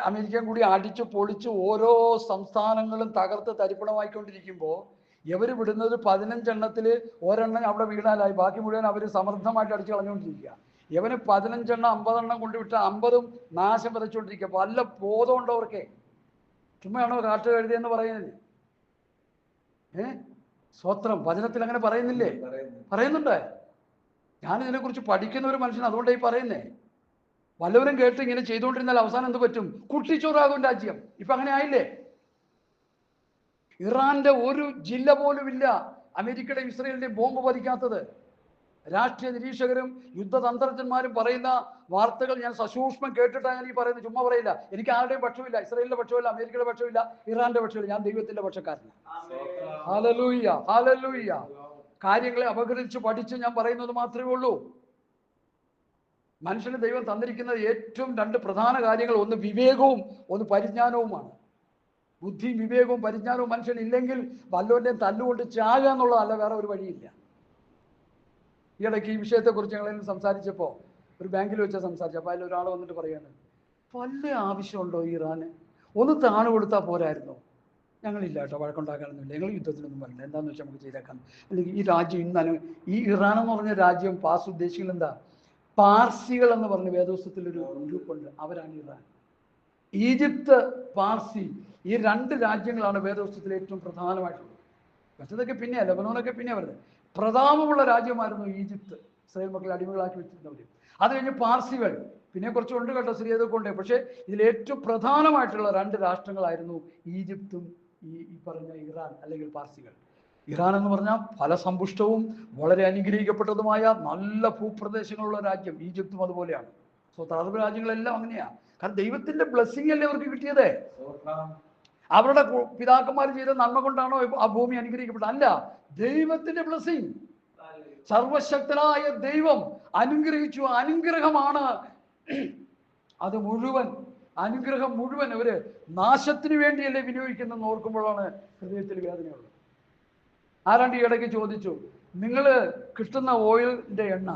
അമേരിക്കയും കൂടി അടിച്ചു പൊളിച്ച് ഓരോ സംസ്ഥാനങ്ങളും തകർത്ത് തരിപ്പണമായിക്കൊണ്ടിരിക്കുമ്പോൾ ഇവർ വിടുന്നത് 15 എണ്ണത്തിൽ ഒരെണ്ണം അവിടെ വീണാലായി. ബാക്കി മുഴുവൻ അവർ സമൃദ്ധമായിട്ട് അടിച്ചു കളഞ്ഞുകൊണ്ടിരിക്കുക. ഇവന് 15 എണ്ണം 50 എണ്ണം കൊണ്ടുവിട്ട് 50ഉം നാശം വിതച്ചുകൊണ്ടിരിക്കുക. വല്ല ബോധമുണ്ടവർക്ക്? ചുമ്മയാണോ കാട്ട് കഴുതിയെന്ന് പറയുന്നത്? സ്വത്രം വചനത്തിൽ അങ്ങനെ പറയുന്നില്ലേ? പറയുന്നുണ്ട്. ഞാനിതിനെക്കുറിച്ച് പഠിക്കുന്ന ഒരു മനുഷ്യൻ, അതുകൊണ്ടാണ് ഈ പറയുന്നേ. വല്ലവരും കേട്ട് ഇങ്ങനെ ചെയ്തുകൊണ്ടിരുന്നാൽ അവസാനം എന്ത് പറ്റും? കുട്ടിച്ചോറാകും രാജ്യം. ഇപ്പൊ അങ്ങനെ ആയില്ലേ? ഇറാന്റെ ഒരു ജില്ല പോലും ഇല്ല അമേരിക്കയുടെയും ഇസ്രയേലിന്റെയും ബോംബ് പതിക്കാത്തത്. രാഷ്ട്രീയ നിരീക്ഷകരും യുദ്ധതന്ത്രജ്ഞന്മാരും പറയുന്ന വാർത്തകൾ ഞാൻ സസൂക്ഷ്മം കേട്ടിട്ടാണ് ഞാൻ ഈ പറയുന്നത്. ചുമ്മാ പറയില്ല. എനിക്ക് ആരുടെയും പക്ഷമില്ല. ഇസ്രയേലിന്റെ പക്ഷമില്ല, അമേരിക്കയുടെ പക്ഷമില്ല, ഇറാന്റെ പക്ഷമില്ല. ഞാൻ ദൈവത്തിന്റെ പക്ഷക്കാരനാണ്. Hallelujah, hallelujah. കാര്യങ്ങളെ അപഗ്രഥിച്ച് പഠിച്ച് ഞാൻ പറയുന്നത് മാത്രമേ ഉള്ളൂ. മനുഷ്യന് ദൈവം തന്നിരിക്കുന്നത് ഏറ്റവും 2 പ്രധാന കാര്യങ്ങൾ. ഒന്ന് വിവേകവും ഒന്ന് പരിജ്ഞാനവുമാണ്. ബുദ്ധിയും വിവേകവും പരിജ്ഞാനവും മനുഷ്യനില്ലെങ്കിൽ വല്ലവന്റെയും തല്ലുകൊണ്ട് ചാകുക എന്നുള്ളതല്ല, വേറെ ഒരു വഴിയില്ല. ഈ ഇടയ്ക്ക് ഈ വിഷയത്തെക്കുറിച്ച് ഞങ്ങളെല്ലാം സംസാരിച്ചപ്പോൾ ഒരു ബാങ്കിൽ വെച്ചാൽ സംസാരിച്ചപ്പോൾ അതിൽ ഒരാൾ വന്നിട്ട് പറയാണ്, വല്ല ആവശ്യമുണ്ടോ ഇറാന്? ഒന്ന് താണു കൊടുത്താൽ പോരായിരുന്നോ? ഞങ്ങളില്ല കേട്ടോ, വഴക്കുണ്ടാക്കാനൊന്നുമില്ല, ഞങ്ങൾ യുദ്ധത്തിനൊന്നും വരില്ല, എന്താണെന്ന് വെച്ചാൽ നമുക്ക് ചെയ്തേക്കാം. അല്ലെങ്കിൽ ഈ രാജ്യം ഇന്നാണ് ഈ ഇറാൻ എന്ന് പറഞ്ഞ രാജ്യം പാസ് ഉദ്ദേശിക്കുന്നത് എന്താ? പാർസികൾ എന്ന് പറഞ്ഞ വേദോസ്തത്തിലൊരു ഗ്രൂപ്പുണ്ട്, അവരാണ് ഇറാൻ. ഈജിപ്ത്, പാർസി, ഈ 2 രാജ്യങ്ങളാണ് വേദോസ്തത്തിൽ ഏറ്റവും പ്രധാനമായിട്ടുള്ളത്. മറ്റതൊക്കെ പിന്നെയാ, ലെബനോനൊക്കെ പിന്നെ വരുന്നത്. പ്രതാപമുള്ള രാജ്യമായിരുന്നു ഈജിപ്ത്, ഇസ്രായേൽ മക്കളെ അടിമകളാക്കി വെച്ചിരുന്നവർ. അത് കഴിഞ്ഞ് പാർസികൾ, പിന്നെ കുറച്ചുണ്ട് കേട്ടോ, സിറിയതൊക്കെ ഉണ്ട്. പക്ഷേ ഇതിൽ ഏറ്റവും പ്രധാനമായിട്ടുള്ള 2 രാഷ്ട്രങ്ങളായിരുന്നു ഈജിപ്തും ഈ പറഞ്ഞ ഇറാൻ അല്ലെങ്കിൽ പാർസികൾ. ഇറാൻ എന്ന് പറഞ്ഞാൽ ഫലസമ്പുഷ്ടവും വളരെ അനുഗ്രഹിക്കപ്പെട്ടതുമായ നല്ല ഭൂപ്രദേശങ്ങളുള്ള രാജ്യം. ഈജിപ്തും അതുപോലെയാണ്. അറബ് രാജ്യങ്ങളെല്ലാം അങ്ങനെയാണ്. കാരണം ദൈവത്തിന്റെ ബ്ലെസ്സിങ് അല്ലേ അവർക്ക് കിട്ടിയത്. അവരുടെ പിതാക്കന്മാർ ചെയ്ത നന്മ കൊണ്ടാണോ ആ ഭൂമി അനുഗ്രഹിക്കപ്പെട്ടത്? അല്ല, ദൈവത്തിന്റെ ബ്ലെസ്സിങ്. സർവശക്തനായ ദൈവം അനുഗ്രഹിച്ചു. അനുഗ്രഹമാണ് അത് മുഴുവൻ. അനുഗ്രഹം മുഴുവൻ അവര് നാശത്തിന് വേണ്ടിയല്ലേ വിനിയോഗിക്കുന്നെന്ന് ഓർക്കുമ്പോഴാണ് ഹൃദയത്തിൽ വേദനയുള്ളത്. ആരാണ്ട് ഈ ഇടയ്ക്ക് ചോദിച്ചു, നിങ്ങൾ കിട്ടുന്ന ഓയിലിന്റെ എണ്ണ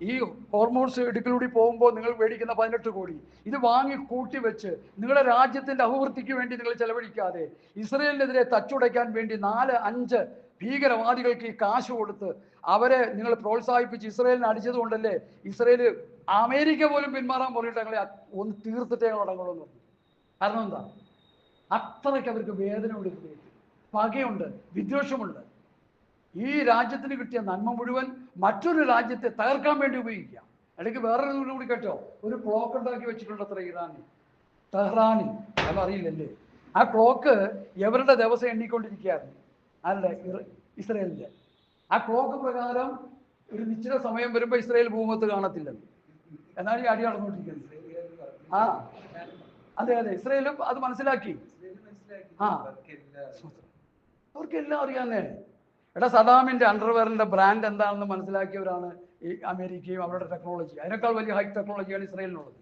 ഈ ഹോർമോൺസ് ഇടുക്കിലൂടെ പോകുമ്പോൾ നിങ്ങൾ മേടിക്കുന്ന 18 കോടി ഇത് വാങ്ങി കൂട്ടി വെച്ച് നിങ്ങളുടെ രാജ്യത്തിന്റെ അഭിവൃദ്ധിക്ക് വേണ്ടി നിങ്ങൾ ചെലവഴിക്കാതെ ഇസ്രയേലിനെതിരെ തച്ചുടയ്ക്കാൻ വേണ്ടി 4-5 ഭീകരവാദികൾക്ക് ഈ കാശ് കൊടുത്ത് അവരെ നിങ്ങൾ പ്രോത്സാഹിപ്പിച്ച് ഇസ്രയേലിനെ അടിച്ചത് കൊണ്ടല്ലേ ഇസ്രയേൽ അമേരിക്ക പോലും പിന്മാറാൻ പറഞ്ഞിട്ട് ഞങ്ങളെ ഒന്ന് തീർത്തിട്ടേ ഞങ്ങൾ അടങ്ങുള്ളൂ എന്ന് പറഞ്ഞു. കാരണം എന്താ? അത്രയ്ക്ക് അവർക്ക് വേദനയുണ്ട്, ഹൃദയത്തിൽ പകയുണ്ട്, വിദ്വേഷമുണ്ട്. ഈ രാജ്യത്തിന് കിട്ടിയ നന്മ മുഴുവൻ മറ്റൊരു രാജ്യത്തെ തകർക്കാൻ വേണ്ടി ഉപയോഗിക്കാം. ഇടയ്ക്ക് വേറൊരു കൂടി കേട്ടോ, ഒരു ക്ലോക്ക് ഉണ്ടാക്കി വെച്ചിട്ടുണ്ട് അത്ര ഇറാനിൽ, ടെഹ്റാനിൽ. അത് അറിയില്ലല്ലേ? ആ ക്ലോക്ക് എവരുടെ ദിവസം എണ്ണിക്കൊണ്ടിരിക്കുകയായിരുന്നു. ആരുടെ? ഇസ്രയേലിന്റെ. ആ ക്ലോക്ക് പ്രകാരം ഒരു നിശ്ചിത സമയം വരുമ്പോൾ ഇസ്രയേൽ ഭൂമുഖത്ത് കാണത്തില്ലെന്ന്. എന്നാണ് ഈ അടി നടന്നുകൊണ്ടിരിക്കുന്നത്. ആ അതെ, ഇസ്രയേലും അത് മനസ്സിലാക്കി. അവർക്കെല്ലാം അറിയാന്നേ. എടാ, സദാമിന്റെ അണ്ടർവെയറിന്റെ ബ്രാൻഡ് എന്താണെന്ന് മനസ്സിലാക്കിയവരാണ് ഈ അമേരിക്കയും അവരുടെ ടെക്നോളജി. അതിനേക്കാൾ വലിയ ഹൈ ടെക്നോളജിയാണ് ഇസ്രയേലിനുള്ളത്.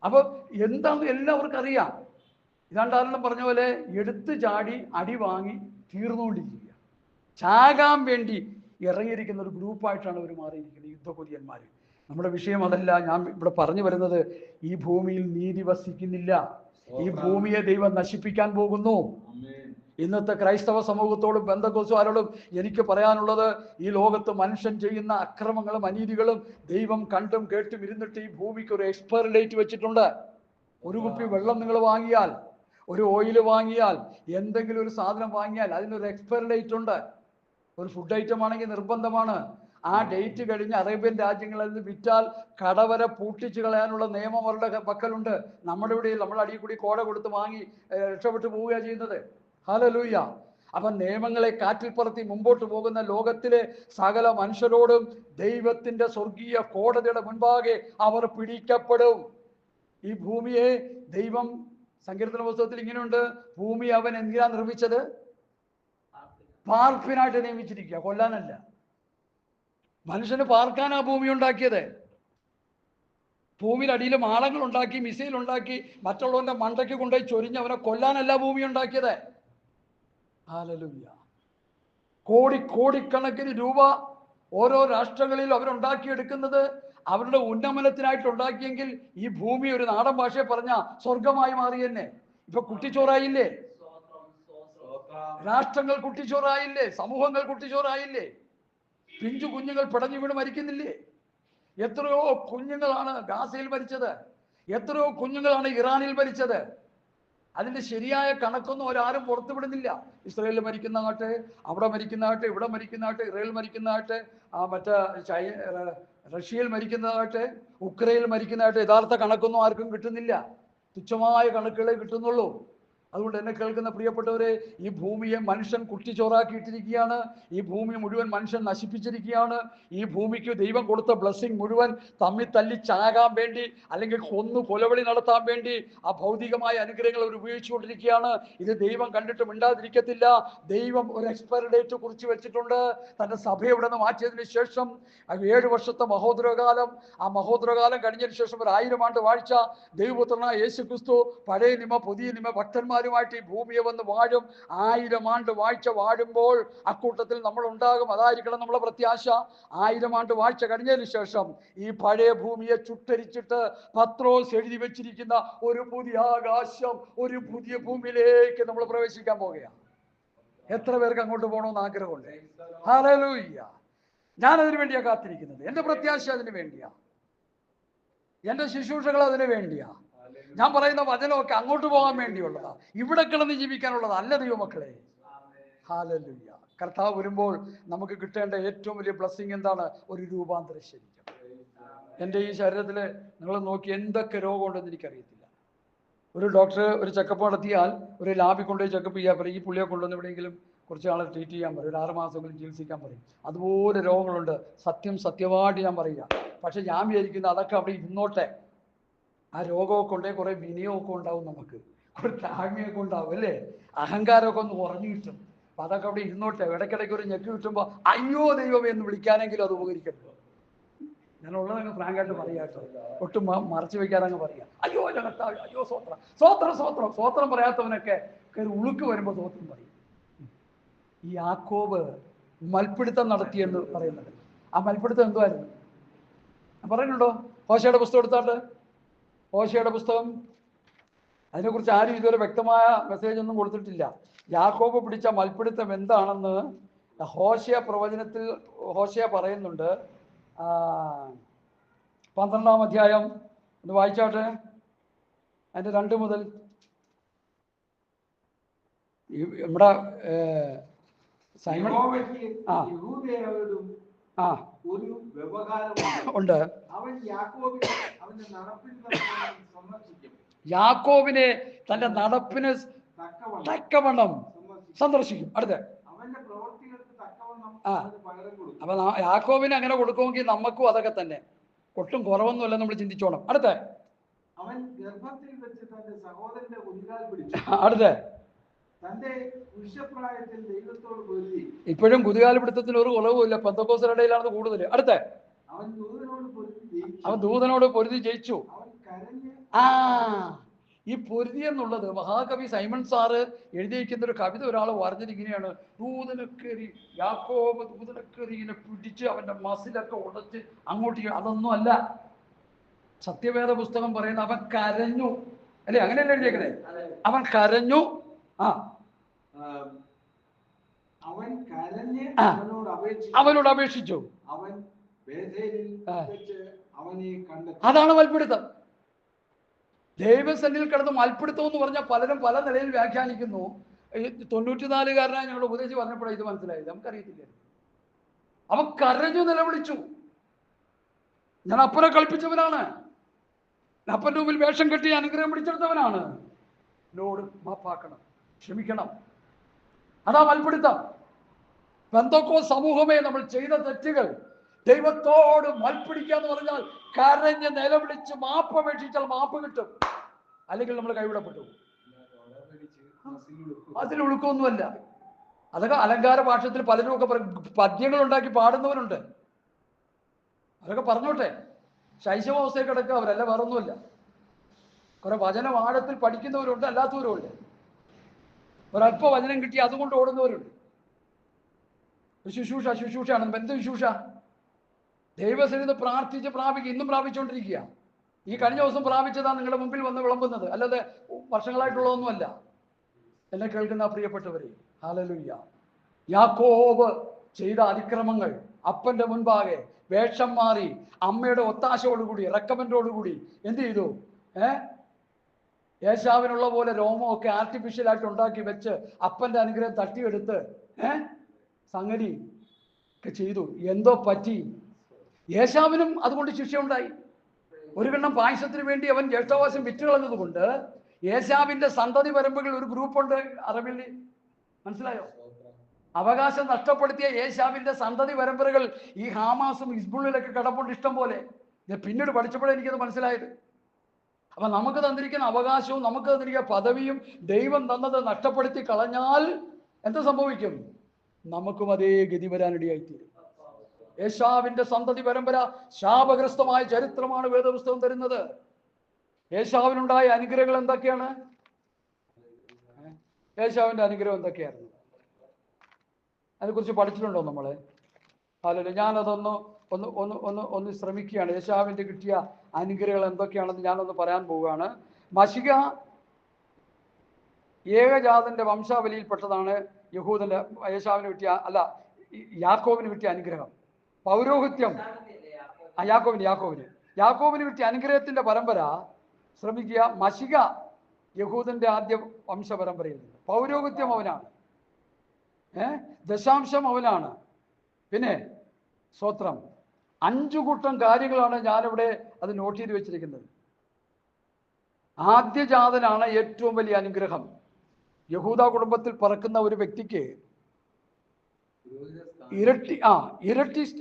അപ്പോൾ എന്താണെന്ന് എല്ലാവർക്കും അറിയാം. ഇതാണ്ടാരെല്ലാം പറഞ്ഞ പോലെ എടുത്ത് ചാടി അടി വാങ്ങി തീർന്നുകൊണ്ടിരിക്കുക. ചാകാൻ വേണ്ടി ഇറങ്ങിയിരിക്കുന്ന ഒരു ഗ്രൂപ്പായിട്ടാണ് അവർ മാറിയിരിക്കുന്നത്, യുദ്ധകൊതിയന്മാർ. നമ്മുടെ വിഷയം അതല്ല. ഞാൻ ഇവിടെ പറഞ്ഞു വരുന്നത്, ഈ ഭൂമിയിൽ നീതി വസിക്കുന്നില്ല. ഈ ഭൂമിയെ ദൈവം നശിപ്പിക്കാൻ പോകുന്നു. ഇന്നത്തെ ക്രൈസ്തവ സമൂഹത്തോടും ബന്ധക്കോസുകാരോടും എനിക്ക് പറയാനുള്ളത്, ഈ ലോകത്ത് മനുഷ്യൻ ചെയ്യുന്ന അക്രമങ്ങളും അനീതികളും ദൈവം കണ്ടും കേട്ടും ഇരുന്നിട്ട് ഈ ഭൂമിക്ക് ഒരു എക്സ്പയറി ഡേറ്റ് വെച്ചിട്ടുണ്ട്. ഒരു കുപ്പി വെള്ളം നിങ്ങൾ വാങ്ങിയാൽ, ഒരു ഓയിൽ വാങ്ങിയാൽ, എന്തെങ്കിലും ഒരു സാധനം വാങ്ങിയാൽ അതിനൊരു എക്സ്പയറി ഡേറ്റ് ഉണ്ട്. ഒരു ഫുഡ് ഐറ്റം ആണെങ്കിൽ നിർബന്ധമാണ്. ആ ഡേറ്റ് കഴിഞ്ഞ് അറേബ്യൻ രാജ്യങ്ങളിൽ നിന്ന് വിറ്റാൽ കടവരെ പൂട്ടിച്ചു കളയാനുള്ള നിയമം അവരുടെ പക്കലുണ്ട്. നമ്മുടെ ഇവിടെ നമ്മുടെ അടിയിൽ കൂടി കോട കൊടുത്ത് വാങ്ങി രക്ഷപ്പെട്ടു പോവുകയാണ് ചെയ്യുന്നത്. ഹല്ലേലൂയ. അപ്പൊ നിയമങ്ങളെ കാറ്റിൽ പറത്തി മുമ്പോട്ട് പോകുന്ന ലോകത്തിലെ സകല മനുഷ്യരോടും ദൈവത്തിന്റെ സ്വർഗീയ കോടതിയുടെ മുൻപാകെ അവർ പിടിക്കപ്പെടും. ഈ ഭൂമിയെ ദൈവം സങ്കീർത്തന പുസ്തകത്തിൽ ഇങ്ങനെയുണ്ട്, ഭൂമി അവൻ എന്തിനാ നിർമ്മിച്ചത്? പാർപ്പിനായിട്ട് നിയമിച്ചിരിക്കുക, കൊല്ലാനല്ല. മനുഷ്യന് പാർക്കാനാ ഭൂമി ഉണ്ടാക്കിയത്. ഭൂമിയിൽ അടിയിൽ മാളങ്ങൾ ഉണ്ടാക്കി, മിസൈൽ ഉണ്ടാക്കി, മറ്റുള്ളവന്റെ മണ്ടയ്ക്ക് കൊണ്ടുപോയി ചൊരിഞ്ഞ് അവനെ കൊല്ലാനല്ല ഭൂമി ഉണ്ടാക്കിയത്. ഹല്ലേലൂയ. കോടിക്കണക്കിന് രൂപ ഓരോ രാഷ്ട്രങ്ങളിൽ അവരുണ്ടാക്കിയെടുക്കുന്നത് അവരുടെ ഉന്നമനത്തിനായിട്ട് ഉണ്ടാക്കിയെങ്കിൽ ഈ ഭൂമി ഒരു നാടൻ ഭാഷയെ പറഞ്ഞ സ്വർഗമായി മാറി തന്നെ. ഇപ്പൊ കുട്ടിച്ചോറായില്ലേ? രാഷ്ട്രങ്ങൾ കുട്ടിച്ചോറായില്ലേ? സമൂഹങ്ങൾ കുട്ടിച്ചോറായില്ലേ? പിഞ്ചു കുഞ്ഞുങ്ങൾ പിടഞ്ഞു വീണ് മരിക്കുന്നില്ലേ? എത്രയോ കുഞ്ഞുങ്ങളാണ് ഗാസയിൽ മരിച്ചത്, എത്രയോ കുഞ്ഞുങ്ങളാണ് ഇറാനിൽ മരിച്ചത്. അതിന്റെ ശരിയായ കണക്കൊന്നും ഒരാരും പുറത്തുവിടുന്നില്ല. ഇസ്രായേലിൽ മരിക്കുന്നതാകട്ടെ, അവിടെ മരിക്കുന്നതാകട്ടെ, ഇവിടെ മരിക്കുന്നതാകട്ടെ, ഇസ്രായേൽ മരിക്കുന്നതാകട്ടെ, മറ്റേ റഷ്യയിൽ മരിക്കുന്നതാകട്ടെ, ഉക്രൈനിൽ മരിക്കുന്നതാകട്ടെ, യഥാർത്ഥ കണക്കൊന്നും ആർക്കും കിട്ടുന്നില്ല. തുച്ഛമായ കണക്കുകളെ കിട്ടുന്നുള്ളൂ. അതുകൊണ്ട് എന്നെ കേൾക്കുന്ന പ്രിയപ്പെട്ടവരെ, ഈ ഭൂമിയെ മനുഷ്യൻ കുട്ടിച്ചോറാക്കിയിട്ടിരിക്കുകയാണ്. ഈ ഭൂമി മുഴുവൻ മനുഷ്യൻ നശിപ്പിച്ചിരിക്കുകയാണ്. ഈ ഭൂമിക്ക് ദൈവം കൊടുത്ത ബ്ലെസ്സിങ് മുഴുവൻ തമ്മിൽ തല്ലി ചാകാൻ വേണ്ടി, അല്ലെങ്കിൽ കൊലവിളി നടത്താൻ വേണ്ടി ആ ഭൗതികമായ അനുഗ്രഹങ്ങൾ അവർ ഉപയോഗിച്ചുകൊണ്ടിരിക്കുകയാണ്. ഇത് ദൈവം കണ്ടിട്ട് മിണ്ടാതിരിക്കത്തില്ല. ദൈവം ഒരു എക്സ്പയറി ഡേറ്റ് കുറിച്ച് വെച്ചിട്ടുണ്ട്. തന്റെ സഭയെ ഇവിടെ നിന്ന് മാറ്റിയതിന് ശേഷം 7 വർഷത്തെ മഹോദരകാലം, ആ മഹോദരകാലം കഴിഞ്ഞതിന് ശേഷം ഒരു 1000 ആണ്ട് വാഴ്ച ദൈവപുത്രനായ യേശു ക്രിസ്തു പഴയ നിയമ പുതിയ നിയമ ഭക്തന്മാരുമായിട്ട് ഈ ഭൂമിയെ വന്ന് വാഴും. 1000 ആണ്ട് വാഴ്ച വാഴുമ്പോൾ അക്കൂട്ടത്തിൽ നമ്മൾ ഉണ്ടാകും. അതായിരിക്കണം നമ്മളെ പ്രത്യാശ. 1000 ആണ്ട് വാഴ്ച കഴിഞ്ഞതിന് ശേഷം ഈ പഴയ ഭൂമിയെ ചുട്ടരിച്ചിട്ട് പത്രോസ് എഴുതി വെച്ചിരിക്കുന്ന ഒരു പുതിയ ആകാശം, ഒരു പുതിയ ഭൂമിയിലേക്ക് നമ്മൾ പ്രവേശിക്കാൻ പോകുകയാണ്. എത്ര പേർക്ക് അങ്ങോട്ട് പോകണമെന്ന് ആഗ്രഹമുണ്ട്? ഹല്ലേലൂയ. ഞാനതിനു വേണ്ടിയാ കാത്തിരിക്കുന്നത്. എൻ്റെ പ്രത്യാശ അതിനു വേണ്ടിയാ, എൻ്റെ ശുശ്രൂഷകൾ അതിനു വേണ്ടിയാ. ഞാൻ പറയുന്ന വചനമൊക്കെ അങ്ങോട്ട് പോകാൻ വേണ്ടിയുള്ളതാ, ഇവിടെ കിടന്ന് ജീവിക്കാനുള്ളതാ അല്ല ദൈവമക്കളെ. ഹല്ലേലൂയ. കർത്താവ് വരുമ്പോൾ നമുക്ക് കിട്ടേണ്ട ഏറ്റവും വലിയ ബ്ലെസ്സിങ് എന്താണ്? ഒരു രൂപാന്തര ശരീരം. എൻ്റെ ഈ ശരീരത്തിൽ നിങ്ങൾ നോക്കി എന്തൊക്കെ രോഗമുണ്ടെന്ന് എനിക്കറിയത്തില്ല. ഒരു ഡോക്ടർ ഒരു ചെക്കപ്പ് നടത്തിയാൽ, ഒരു ലാബിൽ കൊണ്ടുപോയി ചെക്കപ്പ് ചെയ്യാൻ പറയും. ഈ പുള്ളിയെ കൊണ്ടുവന്ന് എവിടെയെങ്കിലും കുറച്ച് നാളെ ട്രീറ്റ് ചെയ്യാൻ പറയും, ഒരു 6 മാസമെങ്കിലും ചികിത്സിക്കാൻ പറയും. അതുപോലെ രോഗങ്ങളുണ്ട്. സത്യമായിട്ട് ഞാൻ പറയുക. പക്ഷെ ഞാൻ വിചാരിക്കുന്നത് അതൊക്കെ അവിടെ ഇരുന്നോട്ടെ. ആ രോഗമൊക്കെ ഉണ്ടെങ്കിൽ കുറെ വിനയമൊക്കെ ഉണ്ടാവും, നമുക്ക് കുറെ താഴ്മയൊക്കെ ഉണ്ടാവും, അല്ലേ? അഹങ്കാരമൊക്കെ ഒന്ന് കുറഞ്ഞു കിട്ടും. അപ്പൊ അതൊക്കെ അവിടെ ഇരുന്നോട്ടെ. ഇടയ്ക്കിടയ്ക്ക് ഒരു ഞെക്ക് കിട്ടുമ്പോൾ അയ്യോ ദൈവമേ എന്ന് വിളിക്കാനെങ്കിലും അത് ഉപകരിക്കട്ടോ. ഞാനുള്ളതങ്ങ് ഫ്രാങ്കായിട്ട് പറയാട്ടോ, ഒട്ടും മറച്ചു വെക്കാതങ്ങ് പറയാം. അയ്യോ ജഗത്താവ്, അയ്യോ സ്വോത്രം സ്വോത്രം സ്വോത്രം സ്വോത്രം പറയാത്തവനൊക്കെ കയറി ഉളുക്ക് വരുമ്പോൾ സ്വോത്രം പറയും. ഈ യാക്കോബ് മൽപ്പിടുത്തം നടത്തിയെന്ന് പറയുന്നത്, ആ മൽപ്പിടുത്തം എന്തുവായിരുന്നു പറയുന്നുണ്ടോ? ഹോശയുടെ പുസ്തകം എടുത്താട്ട്, ഹോശയുടെ പുസ്തകം, അതിനെക്കുറിച്ച് ആരും ഇതുവരെ വ്യക്തമായ മെസ്സേജ് ഒന്നും കൊടുത്തിട്ടില്ല. യാക്കോബ് പിടിച്ച മൽപ്പിടുത്തം എന്താണെന്ന് ഹോശയ പ്രവചനത്തിൽ ഹോശയ പറയുന്നുണ്ട്. 12-ാം അധ്യായം ഒന്ന് വായിച്ചാട്ടെ, അതിന്റെ 2 മുതൽ. നമ്മുടെ സൈമൺ ഉണ്ട്. യാക്കോബിനെ തന്റെ നടപ്പിന് തക്കവണ്ണം സന്ദർശിക്കും. അടുത്ത അപ്പൊ യാക്കോബിന് അങ്ങനെ കൊടുക്കുമെങ്കിൽ നമുക്കും അതൊക്കെ തന്നെ, ഒട്ടും കുറവൊന്നുമല്ല നമ്മൾ ചിന്തിച്ചോണം. അടുത്ത അടുത്ത ഇപ്പോഴും കുതികാല പിടുത്തത്തിന് ഒരു കുറവുമില്ല. പെന്തക്കോസ്തരുടെ ഇടയിലാണ് കൂടുതൽ. അടുത്ത അവൻ ദൂതനോട് പൊരുതി ജയിച്ചു. ഈ പൊരുതി എന്നുള്ളത് മഹാകവി സൈമൺ സാറ് എഴുതിയിരിക്കുന്ന ഒരു കവിത ഒരാൾ പറഞ്ഞിരിക്കുകയാണ്. ദൂതനക്കേറി യാക്കോബ് ദൂതനക്കേറി ഇങ്ങനെ പിടിച്ച് അവന്റെ മസിലൊക്കെ ഉടച്ച് അങ്ങോട്ട്. അതൊന്നും അല്ല. സത്യവേദ പുസ്തകം പറയുന്ന അവൻ കരഞ്ഞു. അല്ലേ? അങ്ങനെയല്ലേ എഴുതിയേക്കണേ? അവൻ കരഞ്ഞു. ആ, അവൻ കരഞ്ഞ് അവനോട് അപേക്ഷിച്ചു. അവൻ ബേഥേലിൽ വെച്ച് അവനെ കണ്ടെത്തി. അതാണ് മൽപ്പിടുത്തം. ദൈവസന്നിധിയിൽ കിടന്ന് മൽപ്പിടുത്തം എന്ന് പറഞ്ഞാൽ പലരും പല നിലയിൽ വ്യാഖ്യാനിക്കുന്നു. 94കാരനായ ഞങ്ങളുടെ ഉപദേശി പറഞ്ഞപ്പോഴാണ് ഇത് മനസ്സിലായത്. നമുക്കറിയത്തില്ല. അവൻ കരഞ്ഞു നിലവിളിച്ചു. ഞാൻ അപ്പനെ കളിപ്പിച്ചവനാണ്, അപ്പൻ്റെ മുമ്പിൽ വേഷം കെട്ടി അനുഗ്രഹം പിടിച്ചെടുത്തവനാണ്. എന്നോട് മാപ്പാക്കണം, ക്ഷമിക്കണം. അതാ മൽപ്പിടുത്തം. പെന്തക്കോസ്ത് സമൂഹമേ, നമ്മൾ ചെയ്ത തെറ്റുകൾ ദൈവത്തോട് മൽപ്പിടിക്കുക എന്ന് പറഞ്ഞാൽ കരഞ്ഞ് നിലവിളിച്ച് മാപ്പ് അപേക്ഷിച്ചാൽ മാപ്പ് കിട്ടും, അല്ലെങ്കിൽ നമ്മൾ കൈവിടപ്പെട്ടു. അതിൽ ഒഴുക്കൊന്നുമല്ല. അതൊക്കെ അലങ്കാര ഭാഷത്തിൽ പലരും ഒക്കെ പദ്യങ്ങൾ ഉണ്ടാക്കി പാടുന്നവരുണ്ട്. അതൊക്കെ പറഞ്ഞോട്ടെ. ശൈശവാവസ്ഥയിൽ കിടക്കുക അവരല്ല, വേറൊന്നുമല്ല. കുറെ വചനം ആഴത്തിൽ പഠിക്കുന്നവരുണ്ട്, അല്ലാത്തവരുമുണ്ട്. ഒരല്പ വചനം കിട്ടി അതുകൊണ്ട് ഓടുന്നവരുണ്ട്. ശുശ്രൂഷയാണ്. എന്ത് ശുശ്രൂഷ? ദൈവസന്നിധി പ്രാർത്ഥിച്ച് പ്രാപിക്കുക. ഇന്നും പ്രാപിച്ചുകൊണ്ടിരിക്കുക. ഈ കഴിഞ്ഞ ദിവസം പ്രാപിച്ചതാണ് നിങ്ങളുടെ മുമ്പിൽ വന്ന് വിളമ്പുന്നത്, അല്ലാതെ വർഷങ്ങളായിട്ടുള്ളതൊന്നുമല്ല. എന്നെ കേൾക്കുന്ന പ്രിയപ്പെട്ടവരെ, ഹല്ലേലൂയ. യാക്കോബ് ചെയ്ത അതിക്രമങ്ങൾ അപ്പന്റെ മുൻപാകെ വേഷം മാറി അമ്മയുടെ ഒത്താശയോടുകൂടി റെക്കമെൻഡോടുകൂടി എന്ത് ചെയ്തു? ഏശാവിനുള്ള പോലെ രോമമൊക്കെ ആർട്ടിഫിഷ്യലായിട്ട് ഉണ്ടാക്കി വെച്ച് അപ്പന്റെ അനുഗ്രഹം തട്ടിയെടുത്ത് സംഗതി ഒക്കെ ചെയ്തു. എന്തോ പറ്റി? ഏശാവിനും അതുകൊണ്ട് ശിക്ഷയുണ്ടായി. ഒരു കിണ്ണം പായസത്തിന് വേണ്ടി അവൻ ജ്യേഷ്ഠവാസം വിറ്റുകളഞ്ഞത് കൊണ്ട് ഏശാവിന്റെ സന്തതി പരമ്പരകൾ ഒരു ഗ്രൂപ്പുണ്ട് അറബിൽ. മനസ്സിലായോ? അവകാശം നഷ്ടപ്പെടുത്തിയ ഏശാവിന്റെ സന്തതി പരമ്പരകൾ ഈ ഹാമാസും ഹിസ്ബുള്ളിലൊക്കെ കിടപ്പുണ്ട് ഇഷ്ടം പോലെ. ഞാൻ പിന്നീട് പഠിച്ചപ്പോഴേ എനിക്കത് മനസ്സിലായത്. അപ്പൊ നമുക്ക് തന്നിരിക്കുന്ന അവകാശവും നമുക്ക് തന്നിരിക്കുന്ന പദവിയും ദൈവം തന്നത് നഷ്ടപ്പെടുത്തി കളഞ്ഞാൽ എന്ത് സംഭവിക്കും? നമുക്കും അതേ ഗതി വരാനിടയായിത്തീരും. ഏശാവിന്റെ സന്തതി പരമ്പര ശാപഗ്രസ്തമായ ചരിത്രമാണ് വേദപുസ്തകം തരുന്നത്. ഏശാവിനുണ്ടായ അനുഗ്രഹങ്ങൾ എന്തൊക്കെയാണ്? ഏശാവിന്റെ അനുഗ്രഹം എന്തൊക്കെയായിരുന്നു? അതിനെക്കുറിച്ച് പഠിച്ചിട്ടുണ്ടോ നമ്മള്? അല്ലല്ലോ. ഞാനതൊന്ന് ഒന്ന് ഒന്ന് ഒന്ന് ഒന്ന് ശ്രമിക്കുകയാണ്. ഏശാവിന്റെ കിട്ടിയ അനുഗ്രഹങ്ങൾ എന്തൊക്കെയാണെന്ന് ഞാനൊന്ന് പറയാൻ പോവുകയാണ്. മശിക ഏകജാതന്റെ വംശാവലിയിൽപ്പെട്ടതാണ്. യഹൂദന്റെ ഏശാവിന് കിട്ടിയ യാക്കോബിന് കിട്ടിയ അനുഗ്രഹം. പൗരോഹിത്യം യാക്കോബിന് കിട്ടിയ അനുഗ്രഹത്തിന്റെ പരമ്പര ശ്രമിക്കുക. മശിക യഹൂദന്റെ ആദ്യ വംശപരമ്പരയിൽ നിന്ന്. പൗരോഹിത്യം അവനാണ്, ദശാംശം അവനാണ്. പിന്നെ സ്തോത്രം, 5 കൂട്ടം കാര്യങ്ങളാണ് ഞാനിവിടെ അത് നോട്ട് ചെയ്ത് വെച്ചിരിക്കുന്നത്. ആദ്യജാതനാണ് ഏറ്റവും വലിയ അനുഗ്രഹം. യഹൂദ കുടുംബത്തിൽ പറക്കുന്ന ഒരു വ്യക്തിക്ക്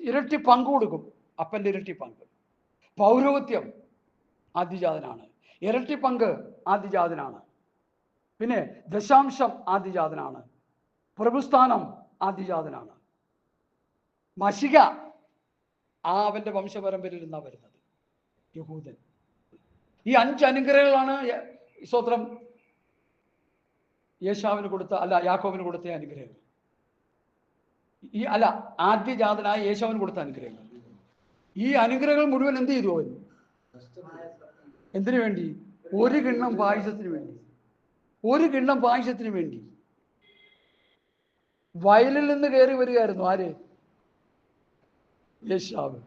ഇരട്ടി പങ്ക് കൊടുക്കും. അപ്പന്റെ ഇരട്ടി പങ്ക്. പൗരോഹിത്യം ആദ്യജാതനാണ്. ഇരട്ടി പങ്ക് ആദ്യജാതനാണ്. പിന്നെ ദശാംശം ആദ്യജാതനാണ്. പ്രഭുസ്ഥാനം ആദ്യജാതനാണ്. മശിക അവന്റെ വംശപരമ്പരയിൽ നിന്നാണ് വരുന്നത്, യഹൂദൻ. ഈ 5 അനുഗ്രഹങ്ങളാണ് സ്തോത്രം യേശാവിന് കൊടുത്ത യാക്കോബിന് കൊടുത്ത അനുഗ്രഹങ്ങൾ. ആദ്യജാതനായ യേശാവിന് കൊടുത്ത അനുഗ്രഹങ്ങൾ. ഈ അനുഗ്രഹങ്ങൾ മുഴുവൻ എന്ത് ചെയ്തു അവൻ? എന്തിനു വേണ്ടി? ഒരു കിണ്ണം പായസത്തിന് വേണ്ടി. ഒരു കിണ്ണം പായസത്തിന് വേണ്ടി വയലിൽ നിന്ന് കയറി വരികയായിരുന്നു. ആര്? യേശാവ്.